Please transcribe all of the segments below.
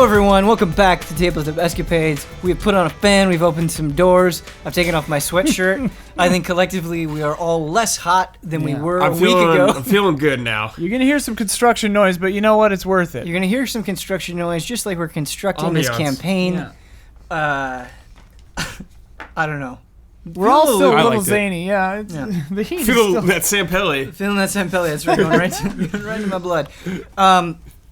Hello everyone, welcome back to Tabletop Escapades. We have put on a fan, we've opened some doors, I've taken off my sweatshirt. I think collectively we are all less hot than we were a week ago. I'm feeling good now. You're going to hear some construction noise, but you know what? It's worth it. You're going to hear some construction noise just like we're constructing this campaign. Yeah. I don't know. We're all still a little it. zany, yeah. The heat is still... That Sampelli. Feeling that Sampelli, that's right, going right in my blood.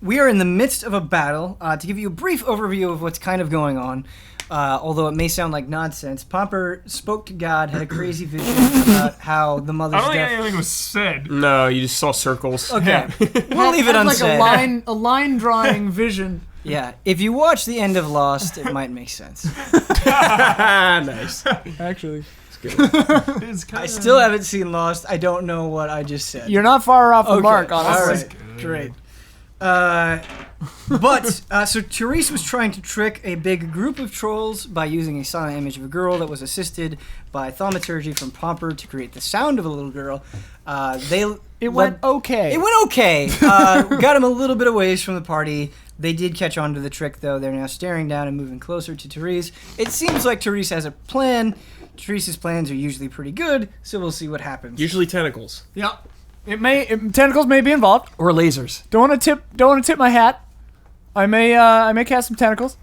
We are in the midst of a battle. To give you a brief overview of what's kind of going on, although it may sound like nonsense, Pomper spoke to God, had a crazy vision about how the mother's I don't think death... anything was said. No, you just saw circles. Okay, we'll leave it unsaid. Like a line drawing vision. Yeah, if you watch the end of Lost, it might make sense. Nice. Actually. I still haven't seen Lost. I don't know what I just said. You're not far off the mark, honestly. All right, great. So Therese was trying to trick a big group of trolls by using a silent image of a girl that was assisted by thaumaturgy from Pomper to create the sound of a little girl. It went okay. Got him a little bit of ways from the party. They did catch on to the trick, though. They're now staring down and moving closer to Therese. It seems like Therese has a plan. Therese's plans are usually pretty good, so we'll see what happens. Usually tentacles. Yeah. Tentacles may be involved. Or lasers. Don't want to tip my hat. I may cast some tentacles.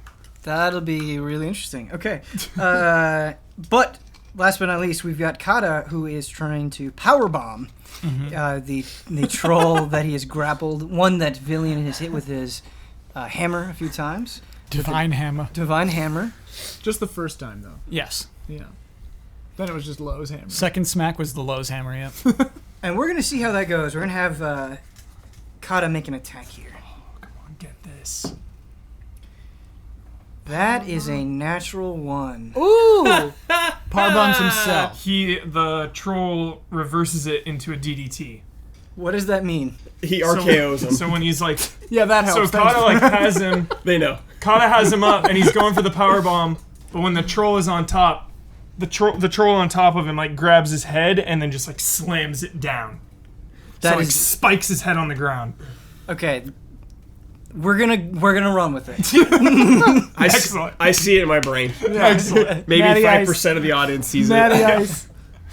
That'll be really interesting. Okay. But last but not least, we've got Kata, who is trying to powerbomb the troll that he has grappled, one that Villian has hit with his hammer a few times. Divine hammer. Just the first time, though. Yes. Yeah. Then it was just Lowe's hammer. Second smack was the Lowe's hammer, yep. And we're going to see how that goes. We're going to have Kata make an attack here. Oh, come on, get this. That is a natural 1. Ooh! Powerbombs himself. The troll reverses it into a DDT. What does that mean? He RKO's him. So when he's like, Yeah, that helps. so Kata has him. They know. Kata has him up, and he's going for the power bomb. But when the troll is on top, the troll on top of him grabs his head and then just slams it down. That spikes his head on the ground. Okay. We're gonna run with it. Excellent. I see it in my brain. Excellent. Maybe Natty 5% of the audience sees Natty it. Ice.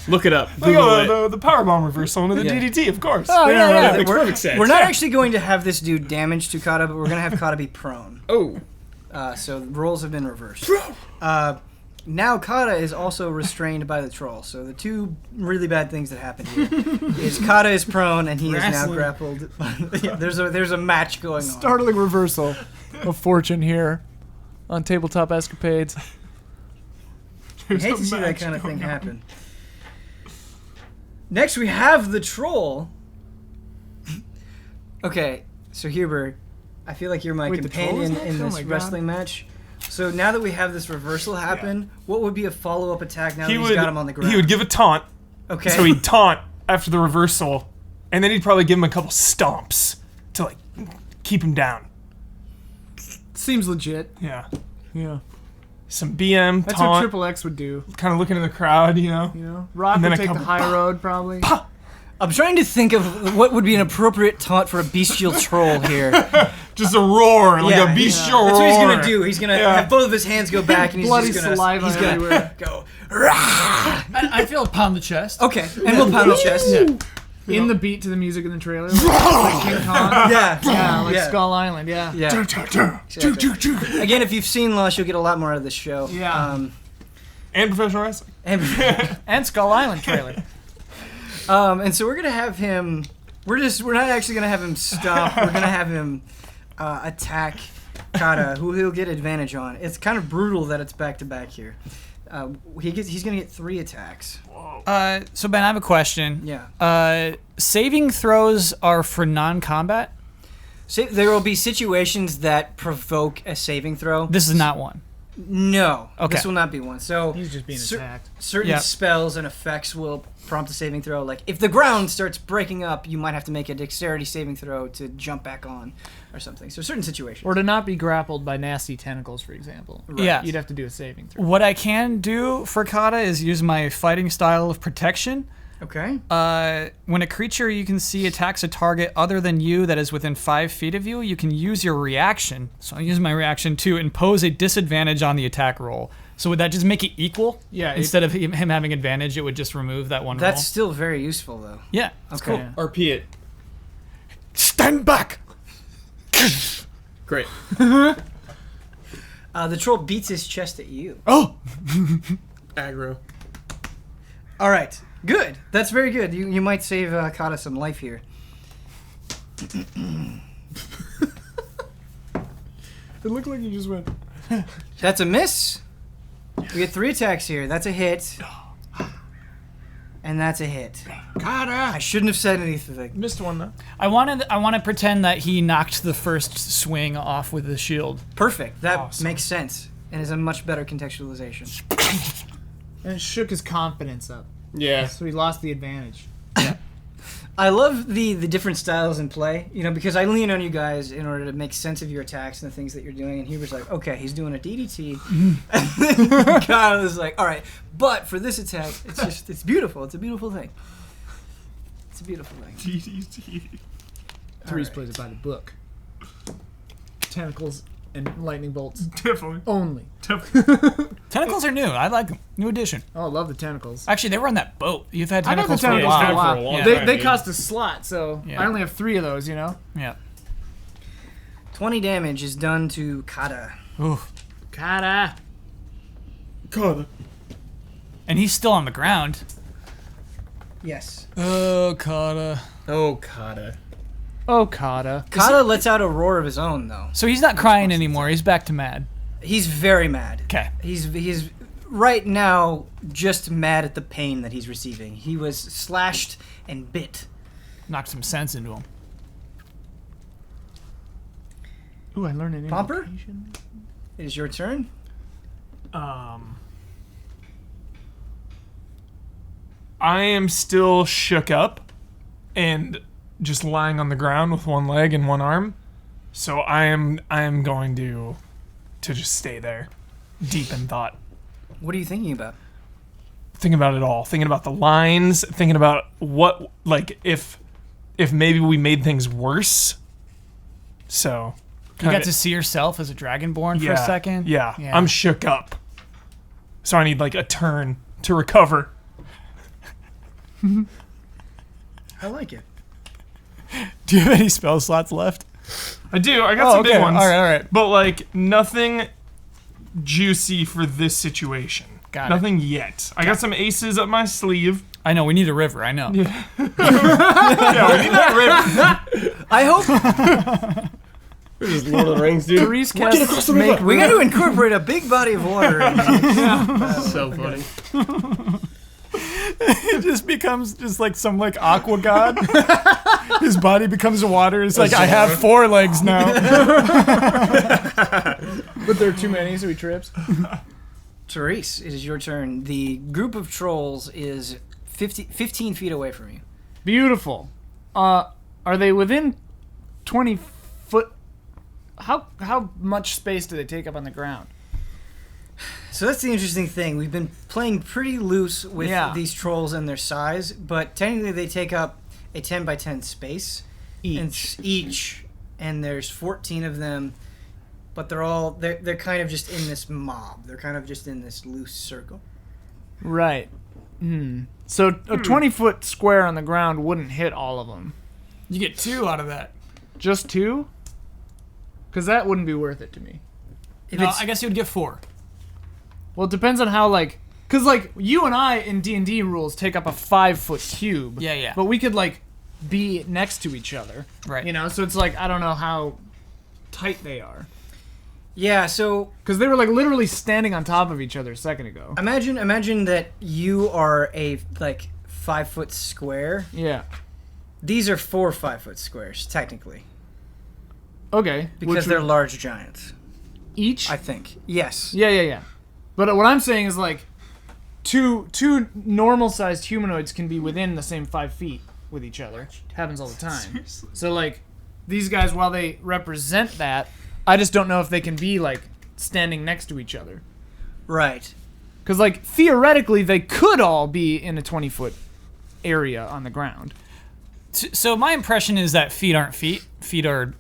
Look it up. Look Google at the power bomb reversal into the Yeah. DDT, of course. Oh, yeah. That makes perfect sense. We're not actually going to have this do damage to Kata, but we're going to have Kata be prone. Oh. So the roles have been reversed. Now Kata is also restrained by the troll. So the two really bad things that happened here is Kata is prone and he is now grappled. There's a match going on. Startling reversal of fortune here on Tabletop Escapades. I hate to see that kind of thing happen. Next we have the troll. Okay, so Hubert, I feel like you're my companion in this wrestling match. So now that we have this reversal happen, what would be a follow-up attack now that he's got him on the ground? He would give a taunt. Okay. So he'd taunt after the reversal, and then he'd probably give him a couple stomps to keep him down. Seems legit. Yeah. Yeah. Some BM That's taunt. what Triple X would do. Kind of looking in the crowd, You know? Rock And then would a take the couple- high road, probably. I'm trying to think of what would be an appropriate taunt for a bestial troll here. Just a roar, a bestial roar. That's what he's going to do. He's going to have both of his hands go back and he's Bloody just going saliva to everywhere. go, I feel a pound the chest. okay, and we'll pound the chest. Yeah. In the beat to the music in the trailer. Like King Kong. Yeah. Like Skull Island, yeah. Exactly. Again, if you've seen Lost, you'll get a lot more out of this show. Yeah. And professional wrestling. And Skull Island trailer. And so we're gonna have him. We're not actually gonna have him stop. We're gonna have him attack Kata, who he'll get advantage on. It's kind of brutal that it's back to back here. He's gonna get 3 attacks. So Ben, I have a question. Yeah. Saving throws are for non-combat? There will be situations that provoke a saving throw. This is not one. No. Okay. This will not be one. So He's just being attacked. certain spells and effects will prompt a saving throw. Like if the ground starts breaking up, you might have to make a dexterity saving throw to jump back on or something. So certain situations. Or to not be grappled by nasty tentacles, for example. Right. Yeah. You'd have to do a saving throw. What I can do for Kata is use my fighting style of protection. Okay. When a creature you can see attacks a target other than you that is within 5 feet of you, you can use your reaction. So I use my reaction to impose a disadvantage on the attack roll. So would that just make it equal? Yeah. Instead of him having advantage, it would just remove that one That's roll. still very useful, though. Yeah, that's Okay. cool. RP it. Stand back. Great. The troll beats his chest at you. Oh, Aggro. All right. Good. That's very good. You might save Kata some life here. It looked like you just went. That's a miss. We get 3 attacks here. That's a hit. And that's a hit. I shouldn't have said anything. Missed one though. I want to pretend that he knocked the first swing off with the shield. Perfect. That Awesome. makes sense and is a much better contextualization. And it shook his confidence up, Yeah. so he lost the advantage. I love the different styles in play, because I lean on you guys in order to make sense of your attacks and the things that you're doing. And Huber's like, okay, he's doing a DDT. And then Kyle is like, all right, but for this attack, it's beautiful. It's a beautiful thing. It's a beautiful thing. DDT. Threes plays it by the book. Tentacles and lightning bolts Definitely. only. Tentacles are new. I like them. New addition. Oh, I love the tentacles. Actually, they were on that boat. You've had I've had the tentacles for a tentacles while. for a while. Yeah. They time, cost a slot, so Yeah. I only have 3 of those. Yeah. 20 damage is done to Kata. Ooh. Kata. God. And he's still on the ground. Yes. Oh, Kata. Oh, Kata. Oh, Kata. Kata lets out a roar of his own, though. So he's not crying anymore. He's back to mad. He's very mad. Okay. He's right now just mad at the pain that he's receiving. He was slashed and bit. Knocked some sense into him. Ooh, I learned an Pomper? invocation. It is your turn. I am still shook up and just lying on the ground with one leg and one arm. So I am going to just stay there, deep in thought. What are you thinking about? Thinking about it all. Thinking about the lines, thinking about what, like, if maybe we made things worse. So You got to see yourself as a dragonborn for a second? Yeah. I'm shook up. So I need like a turn to recover. I like it. Do you have any spell slots left? I do. I got some big ones. All right. But like nothing juicy for this situation. Got it. Nothing yet. I got some aces up my sleeve. I know, we need a river. I know. Yeah, we need that river. I hope This is Lord of the Rings, dude. Therese casts make we got to incorporate a big body of water. So funny. It just becomes just like some like aqua god. His body becomes water. It's like, I have 4 legs now. But there are too many, so he trips. Therese, it is your turn. The group of trolls is 15 feet away from you. Beautiful. Are they within 20 foot? How much space do they take up on the ground? So that's the interesting thing. We've been playing pretty loose with Yeah. these trolls and their size, but technically they take up a 10 by 10 space. Each. And there's 14 of them, but they're kind of just in this mob. They're kind of just in this loose circle. Right. So a 20-foot square on the ground wouldn't hit all of them. You get 2 out of that. Just 2? Because that wouldn't be worth it to me. If No, it's, I guess you would get 4. Well, it depends on how, like... Because, like, you and I in D&D rules take up a 5-foot cube. Yeah. But we could, like, be next to each other. Right. You know? So it's like, I don't know how tight they are. yeah, so Because they were, like, literally standing on top of each other a second ago. imagine that you are a 5-foot square. Yeah. These are 4 5-foot squares, technically, Okay. because they're large giants. each? I think. Yes. Yeah. But what I'm saying is, like, two normal-sized humanoids can be within the same 5 feet with each other. It happens all the time. Seriously. So, like, these guys, while they represent that, I just don't know if they can be, like, standing next to each other. Right. Because, like, theoretically, they could all be in a 20-foot area on the ground. So my impression is that feet aren't feet. Feet are,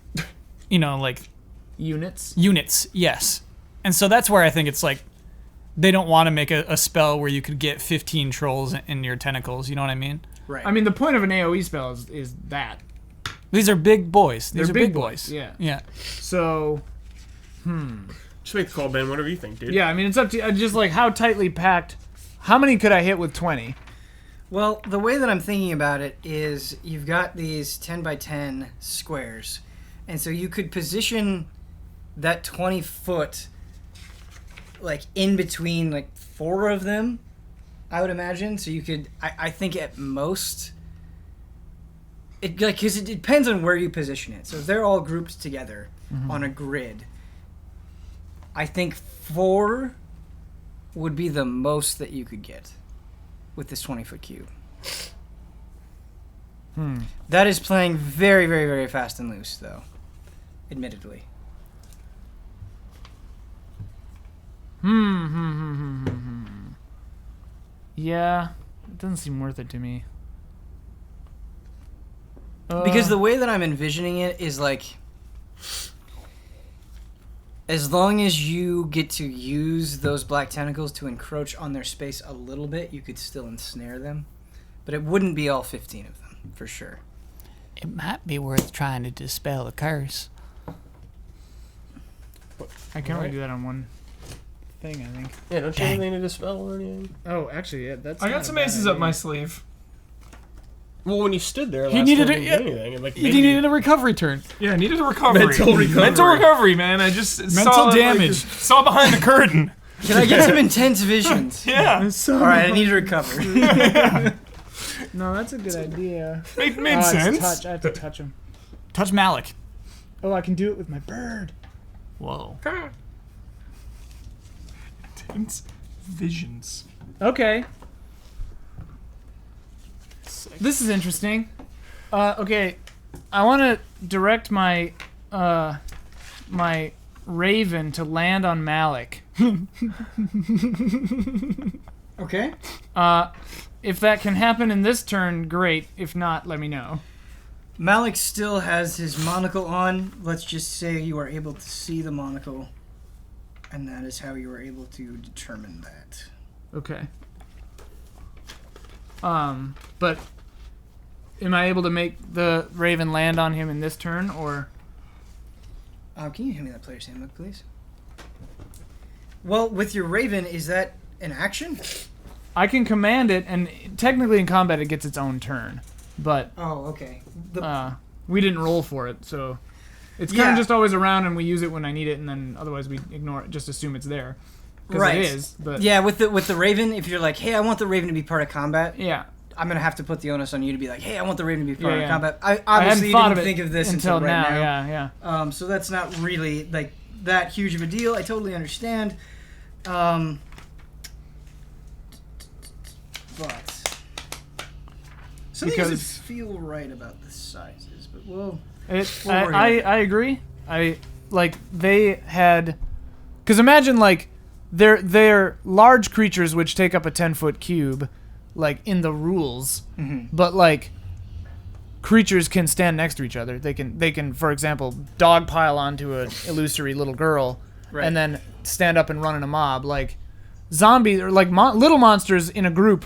like Units. units. Yes, and so that's where I think it's like they don't want to make a spell where you could get 15 trolls in your tentacles. You know what I mean? Right. I mean, the point of an AoE spell is that. These are big boys. These They're are big big boys. boys, yeah. Yeah. So, Just make the call, Ben. Whatever you think, dude. yeah, I mean, it's up to just like how tightly packed. How many could I hit with 20? Well, the way that I'm thinking about it is you've got these 10 by 10 squares. And so you could position that 20 foot like in between like 4 of them, I would imagine. So you could, I think at most, because it depends on where you position it. So if they're all grouped together on a grid, I think 4 would be the most that you could get with this 20-foot cube. That is playing very, very, very fast and loose, though. Admittedly. Yeah, it doesn't seem worth it to me. Because the way that I'm envisioning it is like, as long as you get to use those black tentacles to encroach on their space a little bit, you could still ensnare them. But it wouldn't be all 15 of them, for sure. It might be worth trying to dispel the curse. I can only do that on one thing, I think. Yeah, don't you have anything to dispel or anything? Oh, actually, yeah, that's. I not got a some bad aces up idea. my sleeve. Well, when you stood there, He last needed time it, you yeah. didn't do anything, and, like, You maybe- needed a recovery turn. Yeah, I needed a recovery. Mental recovery. Mental recovery, man. I just saw, damage. Like, saw behind the curtain. Can I get some intense visions? Yeah, All right, I need to recover. No, that's a good idea. made It's sense. touch. I have to touch him. Touch Malik. Oh, I can do it with my bird. Whoa. Intense visions. Okay. This is interesting. Okay, I want to direct my my raven to land on Malik. Okay. If that can happen in this turn, great. If not, let me know. Malik still has his monocle on. Let's just say you are able to see the monocle. And that is how you were able to determine that. Okay. But am I able to make the raven land on him in this turn, or? Can you hand me that player's handbook, please? Well, with your raven, is that an action? I can command it, and technically in combat it gets its own turn, but Oh, okay. we didn't roll for it, so it's kind Yeah. of just always around, and we use it when I need it, and then otherwise we ignore it, just assume it's there, because Right. it is. But Yeah, with the raven, if you're like, hey, I want the raven to be part of combat, yeah, I'm gonna have to put the onus on you to be like, hey, I want the raven to be part Yeah, of yeah. combat. I I hadn't obviously thought didn't of it think of this until until right now. Yeah. So that's not really like that huge of a deal. I totally understand. But something doesn't Because- feel right about the sizes. But we'll It, We'll worry I about agree. They had, because imagine like they're large creatures which take up a 10-foot cube, like in the rules, but like creatures can stand next to each other. They can for example dogpile onto an illusory little girl, Right. and then stand up and run in a mob. Like zombies or like little monsters in a group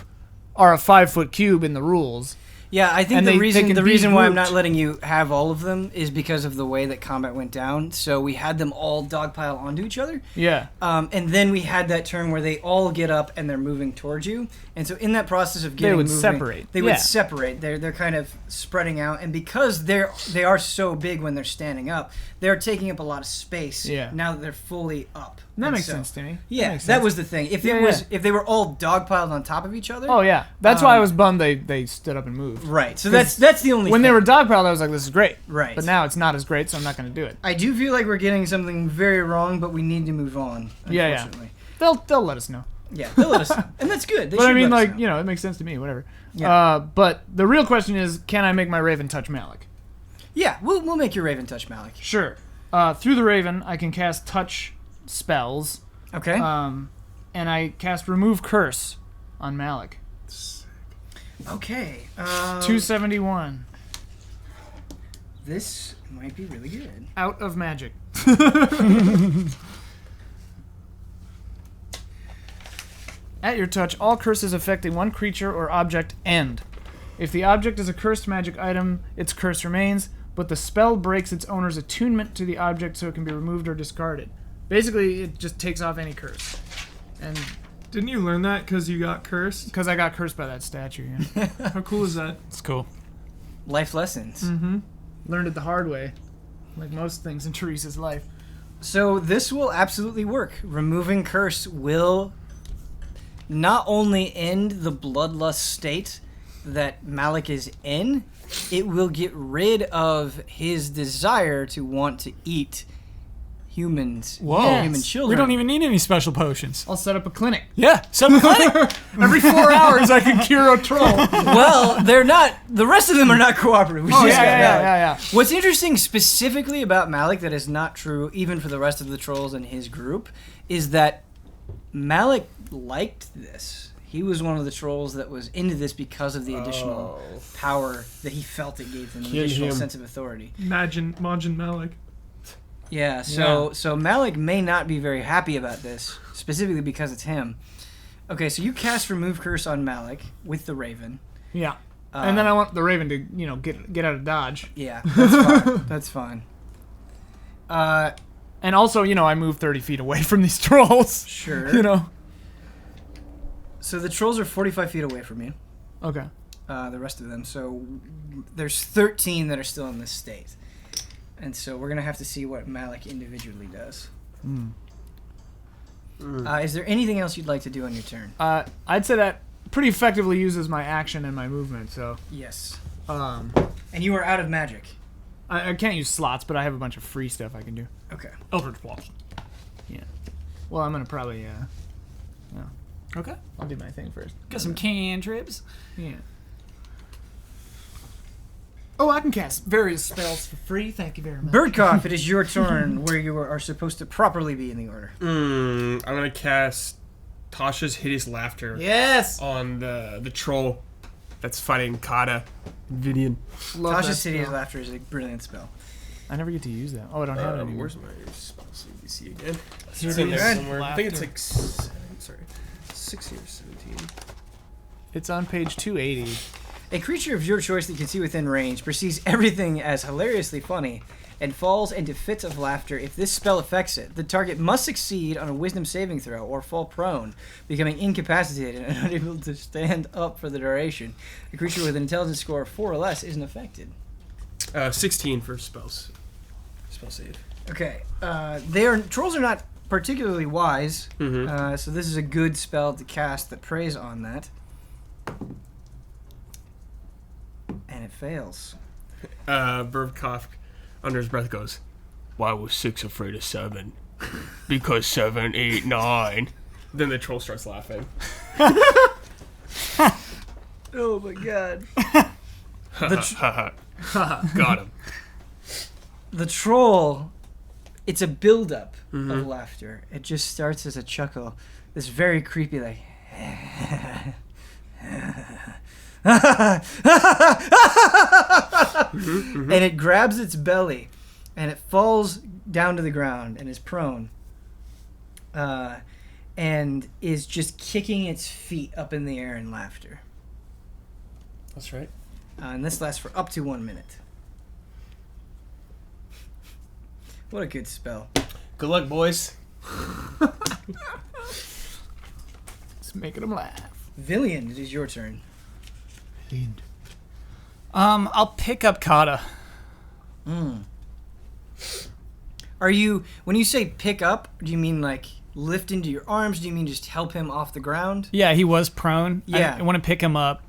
are a 5-foot cube in the rules. Yeah, I think And the they reason can the be reason why I'm grouped. not letting you have all of them is because of the way that combat went down. So we had them all dogpile onto each other, Yeah. and then we had that turn where they all get up and they're moving towards you. And so in that process of getting would moving, separate. They Yeah. would separate. They're kind of spreading out, and because they are so big when they're standing up, they're taking up a lot of space. Yeah. Now that they're fully up. That And makes so- sense to me. Yeah, makes that sense. was the thing. If Yeah, it was yeah. if they were all dogpiled on top of each other. Oh yeah, that's why I was bummed they stood up and moved. Right. So that's the only When thing. they were dogpiled, I was like, this is great. Right. But now it's not as great, so I'm not going to do it. I do feel like we're getting something very wrong, but we need to move on. Yeah, yeah. Unfortunately. They'll let us know. Yeah, they'll let us know. And that's good. They But I should mean, let us like, know. it makes sense to me, whatever. Yeah. But the real question is, can I make my Raven touch Malik? Yeah, we'll make your Raven touch Malik. Sure. Through the Raven, I can cast touch spells, Okay. and I cast Remove Curse on Malik. Okay. 271. This might be really good. Out of magic. At your touch, all curses affecting one creature or object end. If the object is a cursed magic item, its curse remains, but the spell breaks its owner's attunement to the object so it can be removed or discarded. Basically, it just takes off any curse. And Didn't you learn that because you got cursed? because I got cursed by that statue, yeah. How cool is that? It's cool. Life lessons. Learned it the hard way, like most things in Teresa's life. So this will absolutely work. Removing curse will not only end the bloodlust state that Malik is in, it will get rid of his desire to want to eat humans, Whoa. human children. We don't even need any special potions. I'll set up a clinic. Yeah, 7 clinic. Every 4 hours I can cure a troll. Well, they're not. The rest of them are not cooperative. We just got Malik. yeah. What's interesting specifically about Malik that is not true even for the rest of the trolls in his group is that Malik liked this. He was one of the trolls that was into this because of the additional power that he felt it gave them, the Kill additional him. sense of authority. Majin Malik. Yeah, so Malik may not be very happy about this, specifically because it's him. Okay, so you cast Remove Curse on Malik with the Raven. Yeah. And then I want the Raven to, get out of dodge. Yeah, that's fine. That's fine. And also, I move 30 feet away from these trolls. Sure. So the trolls are 45 feet away from you. Okay. The rest of them. So there's 13 that are still in this state. And so we're going to have to see what Malik individually does. Is there anything else you'd like to do on your turn? I'd say that pretty effectively uses my action and my movement, so... Yes. And you are out of magic. I can't use slots, but I have a bunch of free stuff I can do. Okay. Eldritch Blast. Yeah. Well, I'm going to probably, Okay. I'll do my thing first. Got some cantrips. Yeah. Oh, I can cast various spells for free. Thank you very much. Birdcough, it is your turn where you are supposed to properly be in the order. I'm gonna cast Tasha's Hideous Laughter Yes! on the troll that's fighting Kata. Vidian. Love that Tasha's City's spell. Laughter is a brilliant spell. I never get to use that. Oh, I don't have it anymore. Where's my spell CBC again? Here It's it in there is. somewhere. I think it's like 60 or 17. It's on page 280. A creature of your choice that you can see within range perceives everything as hilariously funny and falls into fits of laughter if this spell affects it. The target must succeed on a wisdom saving throw or fall prone, becoming incapacitated and unable to stand up for the duration. A creature with an intelligence score of 4 or less isn't affected. 16 for spells. Spell save. Okay. Trolls are not particularly wise, so this is a good spell to cast that preys on that. And it fails. Birdcough under his breath goes, "Why was 6 afraid of 7? Because 7, 8, 9." Then the troll starts laughing. Oh my god. Got him. The troll, it's a buildup of laughter. It just starts as a chuckle. This very creepy, like... And it grabs its belly and it falls down to the ground and is prone and is just kicking its feet up in the air in laughter. That's right. And this lasts for up to 1 minute. What a good spell. Good luck, boys. It's making them laugh. Villian, it is your turn. I'll pick up Kata. Are you, when you say pick up, do you mean like lift into your arms? Do you mean just help him off the ground? Yeah, he was prone. Yeah. I want to pick him up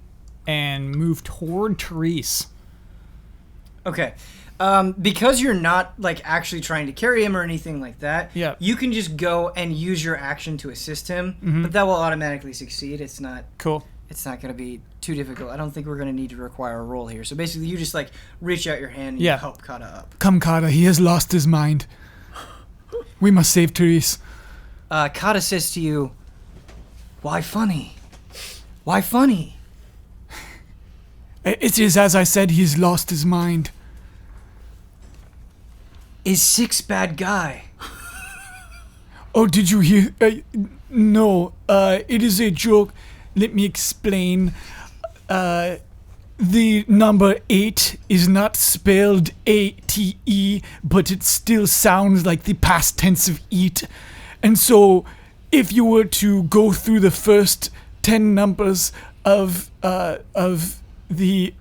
and move toward Therese. Okay. Because you're not like actually trying to carry him or anything like that, Yeah. you can just go and use your action to assist him, but that will automatically succeed. It's not Cool. going to be too difficult. I don't think we're going to need to require a roll here. So basically you just like reach out your hand and you Yeah. help Kata up. Come, Kata. He has lost his mind. We must save Therese. Kata says to you, "Why funny? Why funny?" It is as I said, he's lost his mind. Is Six bad guy? Oh, did you hear? No, it is a joke. Let me explain. The number 8 is not spelled A-T-E, but it still sounds like the past tense of eat. And so, if you were to go through the first 10 numbers of the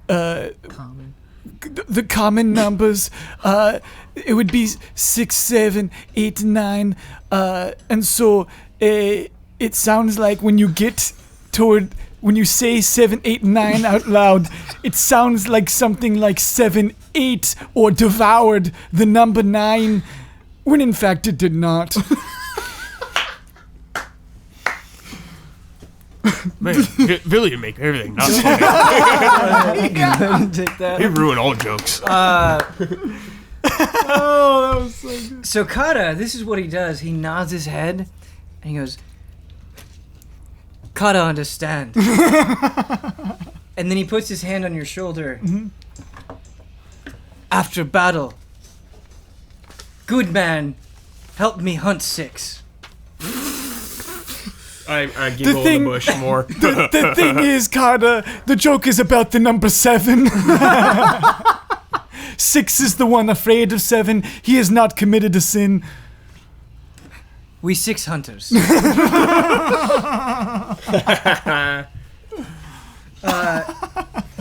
common numbers, it would be 6, 7, 8, 9, and so it sounds like when you get toward. When you say 7, 8, 9 out loud, it sounds like something like 7, 8, or devoured the number 9, when in fact it did not. Man, Billy would make everything not funny. Take that. He ruined all jokes. Oh, that was so good. So Kata, this is what he does. He nods his head, and he goes, Kata, understand. And then he puts his hand on your shoulder. Mm-hmm. After battle, good man, help me hunt 6. I giggle in the bush more. The thing is, Carter, the joke is about the number 7. 6 is the one afraid of 7. He has not committed a sin. We 6 hunters.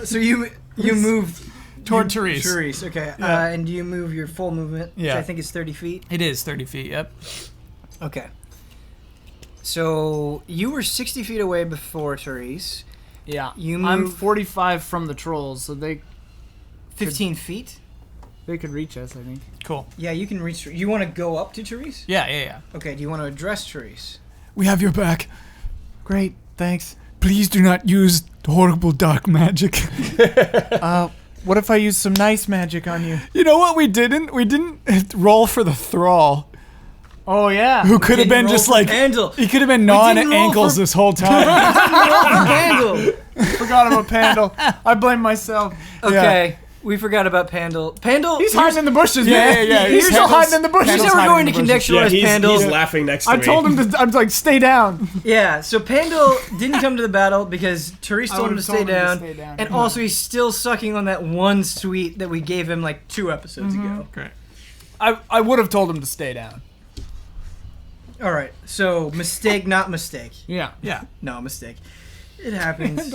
So you moved Toward Therese. Therese, okay. Yeah. And do you move your full movement, which Yeah. I think is 30 feet? It is 30 feet, yep. Okay. So you were 60 feet away before Therese. Yeah. You I'm move 45 from the trolls, so they 15 feet? could reach us, I think. Cool. Yeah, you can reach. You want to go up to Therese? Yeah. Okay, do you want to address Therese? We have your back. Great, thanks. Please do not use horrible dark magic. What if I use some nice magic on you? You know what we didn't? We didn't roll for the thrall. Oh, yeah. Who could have Didn't been roll just for like... Pandal. He could have been gnawing at didn't roll ankles for- this whole time. Pandal. Forgot about Pandal. I blame myself. Okay, we forgot about Pandal. Pandal. He's hiding in the bushes, Yeah, man. yeah, He's still Pandal's- hiding in the bushes. Here's Pandal's how we're going to hiding in the bushes. contextualize he's Pandal. laughing next to I me. told him to... I'm like, stay down. Yeah, so Pandal didn't come to the battle because Therese told him to stay down, and also he's still sucking on that one sweet that we gave him like 2 episodes ago. Great. I would have told him to stay down. All right, so mistake, not mistake. Yeah. No, mistake. It happens.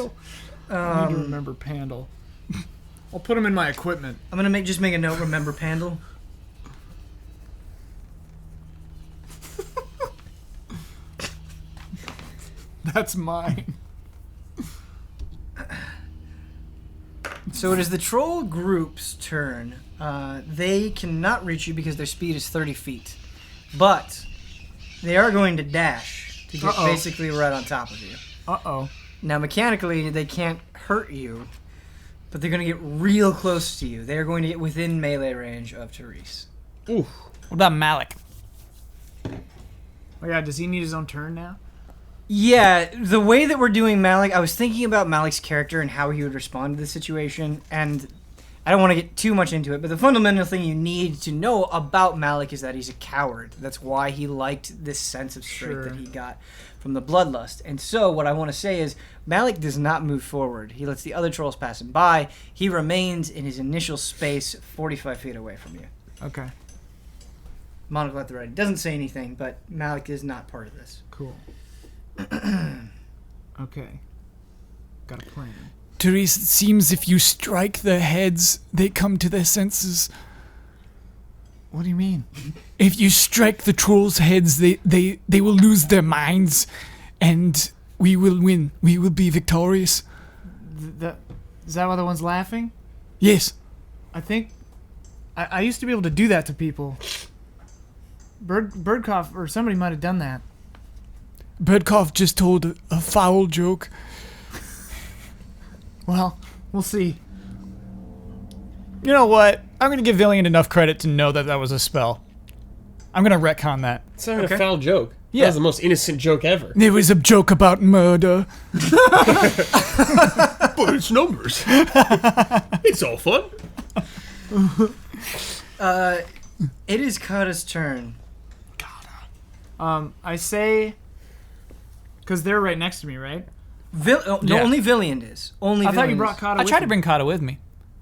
I need to remember Pandal. I'll put him in my equipment. I'm gonna just make a note. Remember Pandal. That's mine. So it is the troll group's turn. They cannot reach you because their speed is 30 feet, but they are going to dash to get basically right on top of you. Uh-oh. Now, mechanically, they can't hurt you, but they're going to get real close to you. They are going to get within melee range of Therese. What about Malik? Oh, yeah, does he need his own turn now? Yeah, the way that we're doing Malik, I was thinking about Malik's character and how he would respond to the situation, and I don't want to get too much into it, but the fundamental thing you need to know about Malik is that he's a coward. That's why he liked this sense of strength that he got from the bloodlust. And so what I want to say is Malik does not move forward. He lets the other trolls pass him by. He remains in his initial space 45 feet away from you. Okay, Monocle at the ready. Doesn't say anything, but Malik is not part of this. cool. Okay. Got a plan. Therese, it seems if you strike their heads, they come to their senses. What do you mean? If you strike the trolls' heads, they will lose their minds, and we will win. We will be victorious. Is that why the one's laughing? Yes. I think I used to be able to do that to people. Birdcough or somebody might have done that. Birdcough just told a foul joke. Well, we'll see. You know what? I'm going to give Villian enough credit to know that that was a spell. I'm going to retcon that. It's not a foul joke. Yeah. That was the most innocent joke ever. It was a joke about murder. But it's numbers. It's all fun. It is Kata's turn. I say, because they're right next to me, right? No, Yeah. only Villiand is. Only I thought you Villiand brought is. Kata. I with tried to you. bring Kata with me.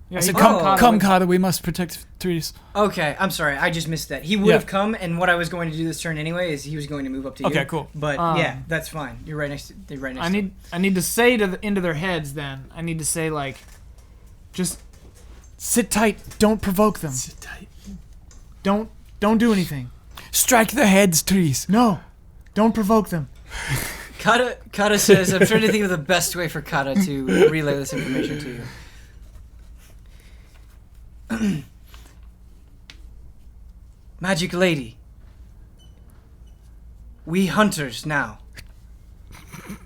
Yeah, I said, you come, brought Kata come, with you. Kata, we must protect trees. Okay, I'm sorry. I just missed that. He would Yeah. have come, and what I was going to do this turn anyway is he was going to move up to you. Okay, cool. But yeah, that's fine. You're right next to. They're right next. I need to say into their heads. Then I need to say like, just sit tight. Don't provoke them. Sit tight. Don't do anything. Strike their heads, trees. No, don't provoke them. Kata says, I'm trying to think of the best way for Kata to relay this information to you. Magic Lady, we hunters now,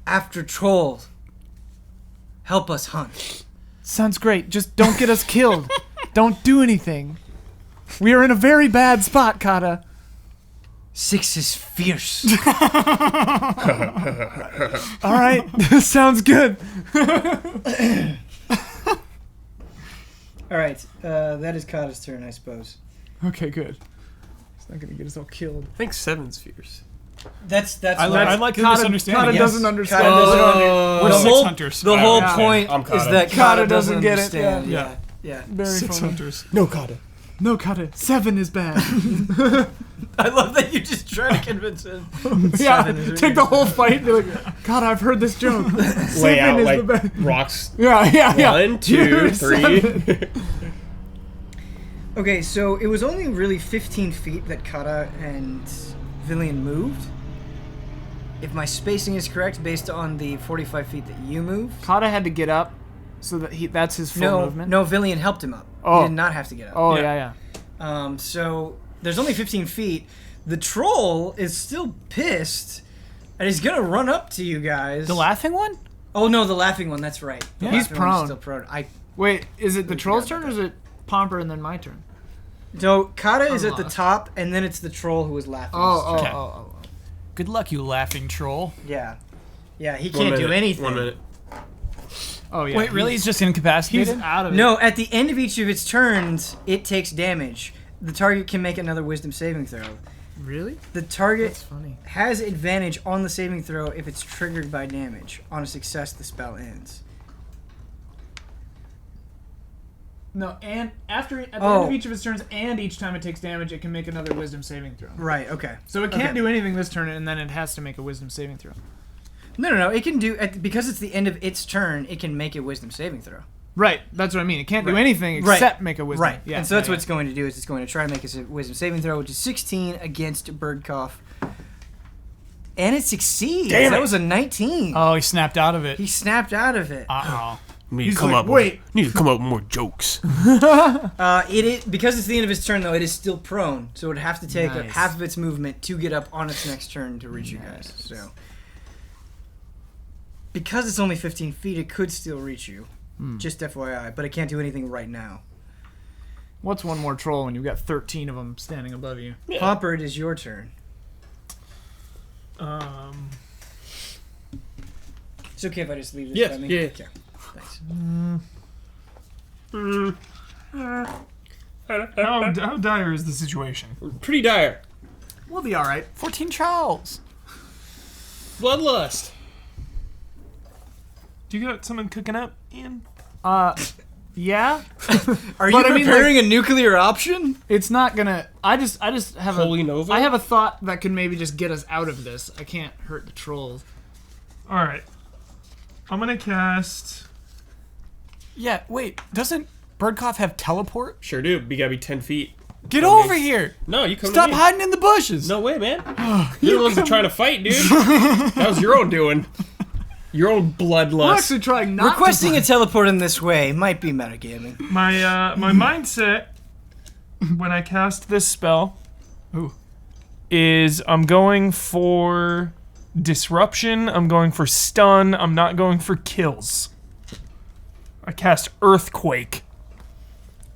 after trolls, help us hunt. Sounds great. Just don't get us killed. Don't do anything. We are in a very bad spot, Kata. 6 is fierce. All right, sounds good. All right, that is Kata's turn, I suppose. Okay, good. It's not gonna get us all killed. I think 7's fierce. That's I what- like Kata, misunderstanding. Kata Yes. doesn't understand. Kata doesn't We're the six whole, hunters. The whole Yeah. point I'm is Kata. that Kata Kata doesn't doesn't get it, understand. yeah. Yeah. Very 6 funny. hunters. No, Kata. No, Kata. 7 is bad. I love that you just try to convince him. Yeah, Seven is take the whole fight and be like, God, I've heard this joke. Lay 7 out is like the best. rocks. Yeah. 1, 2, You're 3. 7. Okay, so it was only really 15 feet that Kata and Villian moved. If my spacing is correct, based on the 45 feet that you moved. Kata had to get up, so that that's his full movement. No, Villian helped him up. Oh. He did not have to get up. Oh, Yeah. yeah. So there's only 15 feet. The troll is still pissed, and he's gonna run up to you guys. The laughing one? Oh no, the laughing one. That's right. The Yeah. He's laughing one is prone. Still prone. Wait, is it the We troll's forgot turn or is it Pomper and then my turn? So Kata is I'm at the lost. top, and then it's the troll who is laughing. Okay. Oh. Good luck, you laughing troll. Yeah. Yeah, he can't do anything. 1 minute. Oh, yeah. Wait, really? He's just He's incapacitated? out of it. No, at the end of each of its turns, it takes damage. The target can make another wisdom saving throw. Really? The target That's funny. has advantage on the saving throw if it's triggered by damage. On a success, the spell ends. No, and at the end Oh. of each of its turns, and each time it takes damage, it can make another wisdom saving throw. Right, okay. So it can't Okay. do anything this turn, and then it has to make a wisdom saving throw. No. It can do, because it's the end of its turn, it can make a wisdom saving throw. Right, that's what I mean. It can't do Right. anything Right. except make a wisdom. Right. Yeah. And so that's yeah, what it's going to do, is it's going to try to make a wisdom saving throw, which is 16 against Birdcough. And it succeeds. Damn That it. was a 19. Oh, he snapped out of it. He snapped out of it. Uh-oh. Need He's to come like, up. "Wait." Need to come up with more jokes. It is, because it's the end of its turn, though, it is still prone. So it would have to take Nice. half of its movement to get up on its next turn to reach you guys. So, because it's only 15 feet, it could still reach you. Just FYI, but it can't do anything right now. What's one more troll when you've got 13 of them standing above you? Yeah. Pomper, it is your turn. It's okay if I just leave this Yes, by me? yeah. Okay. Thanks. How dire is the situation? Pretty dire. We'll be all right. 14 trolls. Bloodlust. Do you got something cooking up, Ian? Yeah. Are But you I mean, preparing a nuclear option? It's not gonna. I just have Holy Nova? I have a thought that could maybe just get us out of this. I can't hurt the trolls. All right. I'm gonna cast. Yeah, wait. Doesn't Birdcough have teleport? Sure do. You gotta be 10 feet. Get Come over in. here. No, you come Stop to me. hiding in the bushes. No way, man. You're the ones that trying to fight, dude. That was your own doing. Your own We're bloodlust. actually trying not Requesting a teleport in this way might be metagaming. My mindset when I cast this spell is I'm going for disruption, I'm going for stun, I'm not going for kills. I cast Earthquake.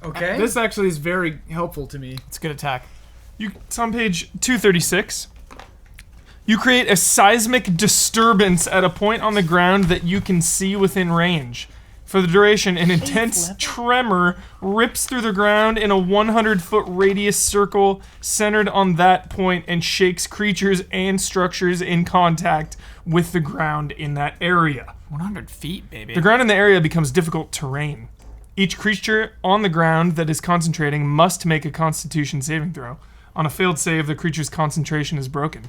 Okay. This actually is very helpful to me. It's a good attack. It's on page 236. You create a seismic disturbance at a point on the ground that you can see within range. For the duration, an intense tremor rips through the ground in a 100-foot radius circle centered on that point and shakes creatures and structures in contact with the ground in that area. 100 feet, baby. The ground in the area becomes difficult terrain. Each creature on the ground that is concentrating must make a Constitution saving throw. On a failed save, the creature's concentration is broken.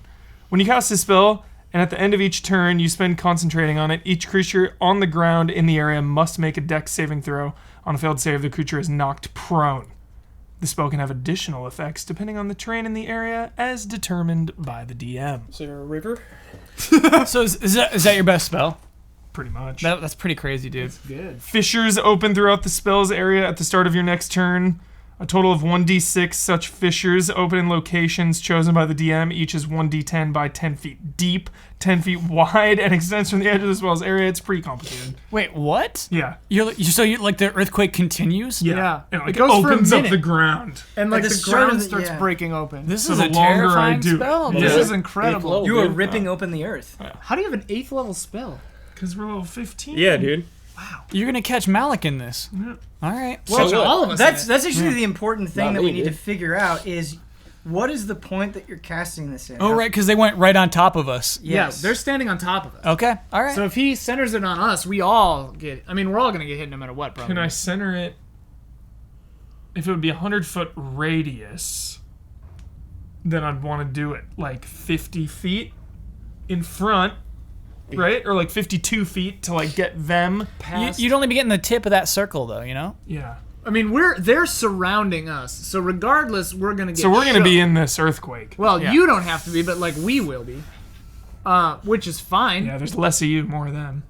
When you cast a spell, and at the end of each turn you spend concentrating on it, each creature on the ground in the area must make a Dex saving throw. On a failed save, the creature is knocked prone. The spell can have additional effects depending on the terrain in the area as determined by the DM. Is there a river? So is that your best spell? Pretty much. That's pretty crazy, dude. Good. Fissures open throughout the spell's area at the start of your next turn. A total of 1d6 such fissures open in locations chosen by the DM. Each is 1d10 by 10 feet deep, 10 feet wide, and extends from the edge of the spell's area. It's pretty complicated. Wait, what? Yeah. You're like the earthquake continues? Yeah. And It goes for a opens up minute. the ground. And like At the the start of ground the- starts yeah. breaking open. This So is the a longer I terrifying do it- spell. This dude. is incredible. level. You are Dude. ripping open the earth. How do you have an 8th level spell? Because we're level 15. Yeah, dude. You're gonna catch Malik in this. All right. Well, So what? all of us. That's actually the important thing Not that me, we need to dude. figure out is what is the point that you're casting this in? Oh, right, because they went right on top of us. Yes. Yeah, they're standing on top of us. Okay. All right. So if he centers it on us, we all get. I mean, we're all gonna get hit no matter what, probably. Can I center it? If it would be a 100-foot radius, then I'd want to do it like 50 feet in front, right? Or like 52 feet to like get them past. You'd only be getting the tip of that circle, though. You know. Yeah. I mean, they're surrounding us, so regardless, we're gonna get. So we're gonna shook. be in this earthquake. Well, Yeah. you don't have to be, but like we will be. Which is fine. Yeah, there's less of you, more of them.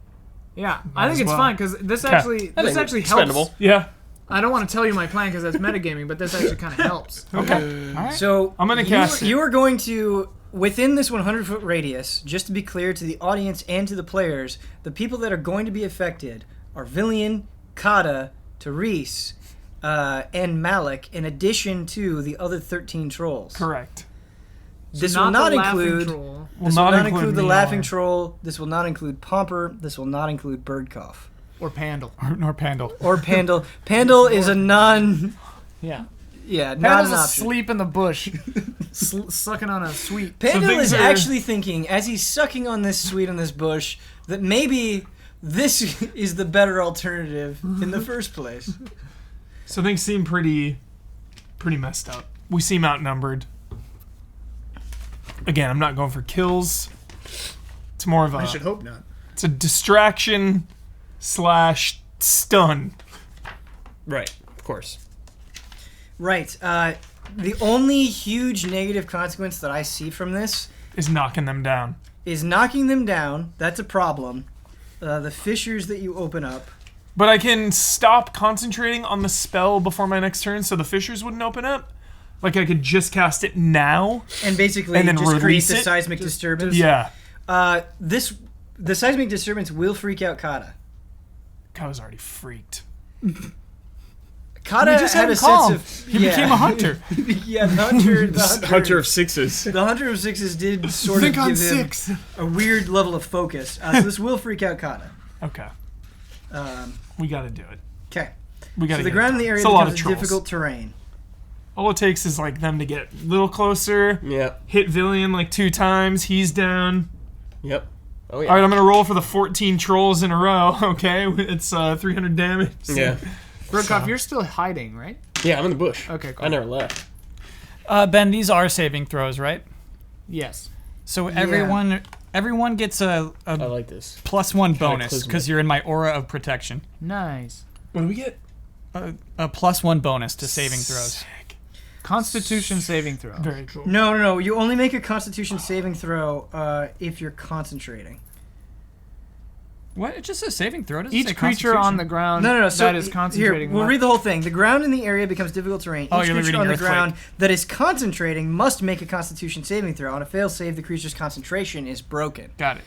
Yeah, Might I think as it's well. fine because this I actually think helps. expendable. Yeah. I don't want to tell you my plan because that's metagaming, but this actually kind of helps. Okay. So I'm gonna cast it. you are going to within this 100-foot radius. Just to be clear to the audience and to the players, the people that are going to be affected are Villian, Kata, Therese, and Malik, in addition to the other 13 trolls. Correct. This So will not the laughing include. troll. This will not include the me laughing or- troll. This will not include Pomper. This will not include Birdcough or Pandal. Nor Pandal. or Pandal. Pandal is a non. Yeah. Yeah, not Pandal's an option. asleep in the bush, sucking on a sweet. Pandal things is are- actually thinking, as he's sucking on this sweet on this bush, that maybe this is the better alternative in the first place. So things seem pretty messed up. We seem outnumbered. Again, I'm not going for kills. It's more of a. I should hope not. It's a distraction / stun. Right, of course. Right. The only huge negative consequence that I see from this Is knocking them down. is knocking them down. That's a problem. The fissures that you open up. But I can stop concentrating on the spell before my next turn so the fissures wouldn't open up. Like I could just cast it now. And basically And then just create release the it? seismic disturbance. Yeah. The seismic disturbance will freak out Kata. I was already freaked. Kata We just had had a him calm. sense of He became a hunter. yeah, the hunter, Hunter of sixes. the hunter of sixes did sort of give him a weird level of focus. So this will freak out Kata. Okay. Um, We gotta do it. Okay. We gotta So the get it ground in done. the area It's a lot becomes of a trolls. difficult terrain. All it takes is like them to get a little closer, Yeah. hit Villian like 2 times, he's down. Yep. Oh yeah. All right, I'm gonna roll for the 14 trolls in a row. Okay, it's 300 damage. Yeah. Brokoff, you're still hiding, right? Yeah, I'm in the bush. Okay, cool. I never left. Ben, these are saving throws, right? Yes. So everyone gets a I like this. +1 bonus Cataclysmic. because you're in my aura of protection. Nice. What do we get? A +1 bonus to saving throws. Constitution saving throw. Very cool. No. You only make a Constitution saving throw if you're concentrating. What? It just says saving throw. It doesn't Each say creature on the Constitution. ground No. So that is concentrating. Here, we'll read the whole thing. The ground in the area becomes difficult terrain. Oh, Each you're creature reading on the Earthquake. ground that is concentrating must make a Constitution saving throw. On a fail save, the creature's concentration is broken. Got it.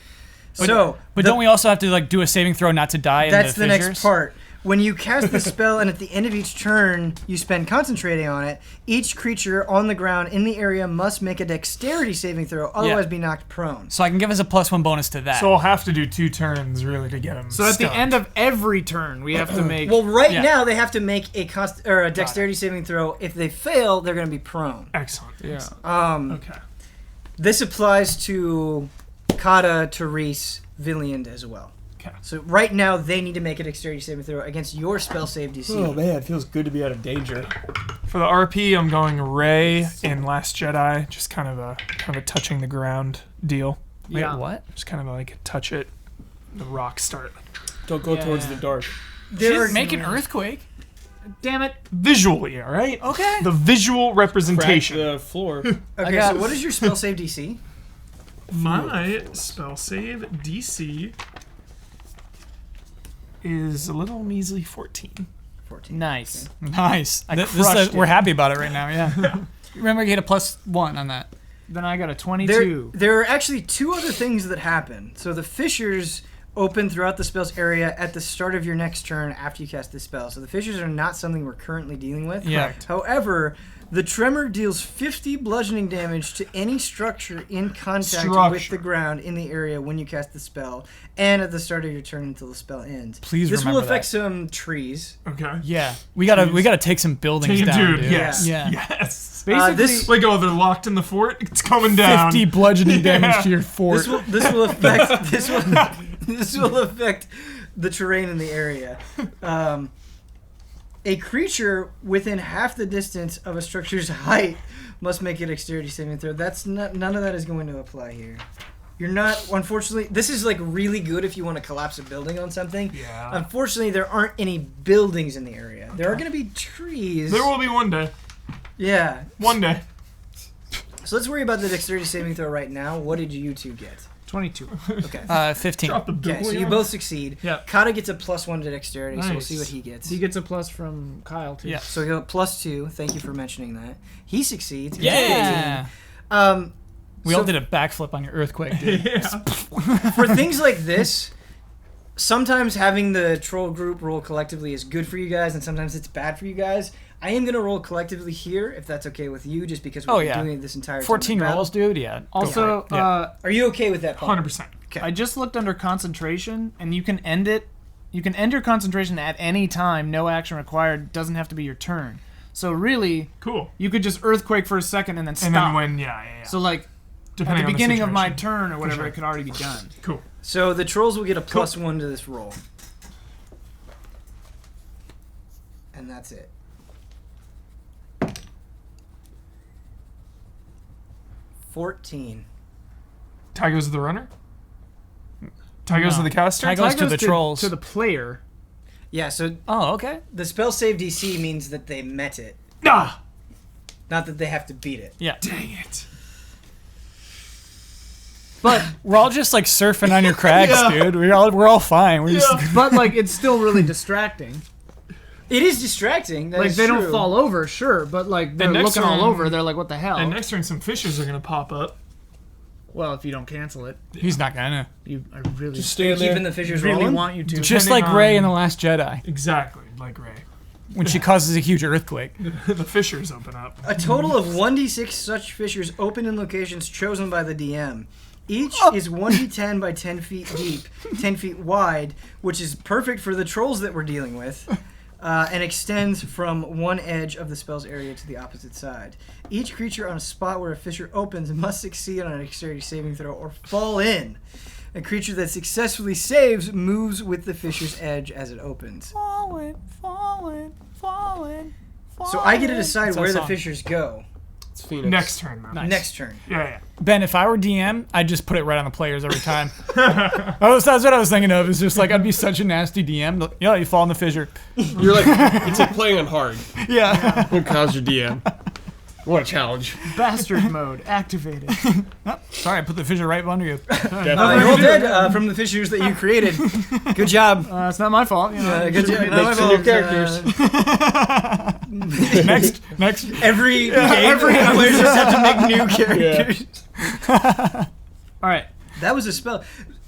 So, But don't we also have to like do a saving throw not to die? that's in the fissures? next part. When you cast the spell and at the end of each turn you spend concentrating on it, each creature on the ground in the area must make a dexterity saving throw, otherwise be knocked prone. So I can give us a +1 bonus to that. So we'll have to do 2 turns really to get him. So at the end of every turn, we have to make. Well, right Yeah. now they have to make a dexterity saving throw. If they fail, they're going to be prone. Excellent. Yeah. Okay. This applies to Kata, Therese, Villiand as well. Okay. So right now they need to make a dexterity saving throw against your spell save DC. Oh man, it feels good to be out of danger. For the RP, I'm going Ray in Last Jedi. Just kind of a touching the ground deal. Wait, Yeah. what? Just kind of like touch it. The rocks start. Don't go towards the dark. There are- Make an earthquake. Damn it. Visually, all right? Okay. The visual Crack representation. the floor. Okay, got- so what is your spell save DC? My spell save DC is a little measly 14. 14. Nice. Nice. crushed We're it. happy about it right now, yeah. Remember, you get a +1 on that. Then I got a 22. There are actually 2 other things that happen. So the fissures open throughout the spell's area at the start of your next turn after you cast this spell. So the fissures are not something we're currently dealing with. Yeah. Correct. However, the tremor deals 50 bludgeoning damage to any structure in contact with the ground in the area when you cast the spell, and at the start of your turn until the spell ends. Please This will remember affect that. some trees. Okay. Yeah. We gotta take some buildings down, dude. yes. Yeah. Yes. Basically, this- Like, oh, they're locked in the fort? It's coming down. 50 bludgeoning damage to your fort. This will affect this will affect the terrain in the area. A creature within half the distance of a structure's height must make a dexterity saving throw. None of that is going to apply here. You're not, unfortunately, this is like really good if you want to collapse a building on something. Yeah. Unfortunately, there aren't any buildings in the area. There are going to be trees. There will be one day. Yeah. One day. So let's worry about the dexterity saving throw right now. What did you 2 get? 22. Okay. 15. Drop the Okay, so billion. you both succeed. Yeah. Kata gets a +1 to dexterity, so we'll Nice. see what he gets. He gets a plus from Kyle, too. Yeah. So he got +2. Thank you for mentioning that. He succeeds. Gets Yeah. 18. We So all did a backflip on your earthquake, dude. Yeah. For things like this, sometimes having the troll group roll collectively is good for you guys, and sometimes it's bad for you guys. I am going to roll collectively here, if that's okay with you, just because we've been doing it this entire time. 14 of battle. rolls, dude. Yeah. Also, Yeah. Are you okay with that, Paul? 100%. I just looked under concentration, and you can end it. You can end your concentration at any time. No action required. Doesn't have to be your turn. So really, Cool. you could just earthquake for a second and then stop. And then when, yeah. So like Depending at the on beginning of my situation. turn or whatever, sure. it could already be done. Cool. So the trolls will get a +1 to this roll. And that's it. $14. Ty goes to the runner? Ty goes to the caster? Ty goes to Goes the trolls. To the player. Yeah, so Oh, okay. the spell save DC means that they met it, Ah! not that they have to beat it. Yeah. Dang it. But we're all just like surfing on your crags, dude. We're all fine. We're just But like it's still really distracting. It is distracting. That Like is they true. don't fall over, sure, but like they're And next looking all turn- over. They're like, what the hell? And next turn, some fissures are going to pop up. Well, if you don't cancel it, he's not gonna. I really, Just stand there. Keeping the fissures really rolling. want you to. Just Depending like Rey on- in The Last Jedi, Exactly, like Ray. when she causes a huge earthquake. The fissures open up. A total of 1d6 such fissures open in locations chosen by the DM. Each is 1d10 by 10 feet deep, 10 feet wide, which is perfect for the trolls that we're dealing with, and extends from one edge of the spell's area to the opposite side. Each creature on a spot where a fissure opens must succeed on a dexterity saving throw or fall in. A creature that successfully saves moves with the fissure's edge as it opens. Falling. So I get to decide That's our where the song. fissures go. It's Phoenix. Next turn, man. Nice. Next turn. Yeah. Ben, if I were DM, I'd just put it right on the players every time. That's what I was thinking of. It's just like I'd be such a nasty DM. Yeah, you fall in the fissure. You're like, it's like playing on hard. Yeah. When Kyle's your DM. What a challenge. Bastard mode activated. Sorry, I put the fissure right under you. Definitely. You're all dead from the fissures that you created. Good job. It's not my fault. You know, Good job. Make some new characters. Next. Every game, players just have to make new characters. All right. That was a spell.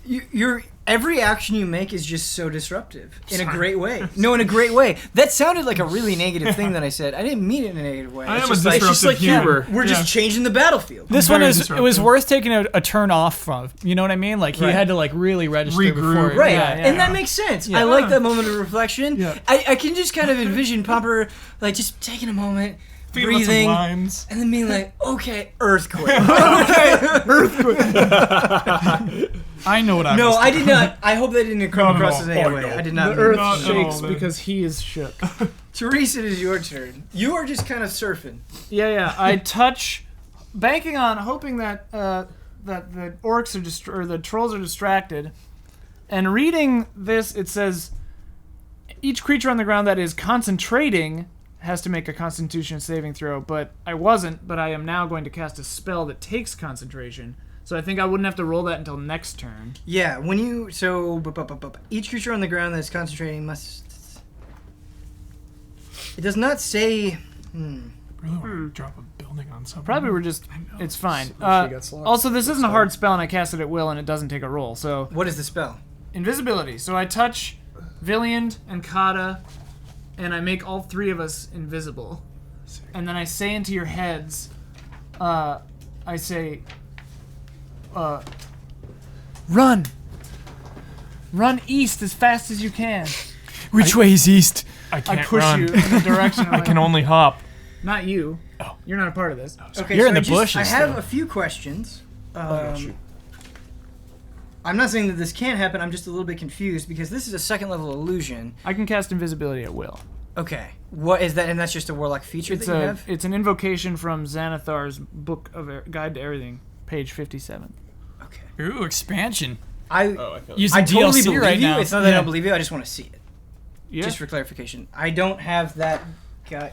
You're Every action you make is just so disruptive in a great way. No, in a great way. That sounded like a really negative thing that I said. I didn't mean it in a negative way. I It's am a just like, disruptive human. we're just changing the battlefield. This one Very is it was disruptive. worth taking a turn off from. You know what I mean? Like he Right. had to like really register Regroup. before. Right, Yeah, yeah. and that makes sense. Yeah. I like that moment of reflection. Yeah. I can just kind of envision Popper like just taking a moment, Thinking about some breathing, lines. and then being like, "Okay, earthquake." I know what I No, was I did not. I hope that didn't come No, no, across no. in any Oh, way. no. I did not. The mean earth that. No, shakes no, because he is shook. Therese, it is your turn. You are just kind of surfing. Yeah. I touch, banking on hoping that that the orcs are or the trolls are distracted, and reading this, it says each creature on the ground that is concentrating has to make a Constitution saving throw. But I wasn't. But I am now going to cast a spell that takes concentration. So I think I wouldn't have to roll that until next turn. Yeah, when you each creature on the ground that is concentrating must. It does not say. Really want to drop a building on something. Probably we're just. It's fine. got slots. Also, this isn't a hard spell, and I cast it at will, and it doesn't take a roll. So What is the spell? invisibility. So I touch Villiand and Kata, and I make all three of us invisible. And then I say into your heads, I say, run! Run east as fast as you can. Which way is east? I I can't push run. you in the direction. I can only hop. Not you. Oh. You're not a part of this. Okay, You're so in the I bushes, have though. a few questions. shoot. I'm not saying that this can't happen. I'm just a little bit confused because this is a second level illusion. I can cast invisibility at will. Okay, what is that? And that's just a warlock feature It's that you have. it's an invocation from Xanathar's Book of Guide to Everything, page 57. Okay, Ooh, expansion. I Using I totally DLC believe right you. now. It's not that I Yeah. don't believe you. I just want to see it. Yeah. Just for clarification, I don't have that.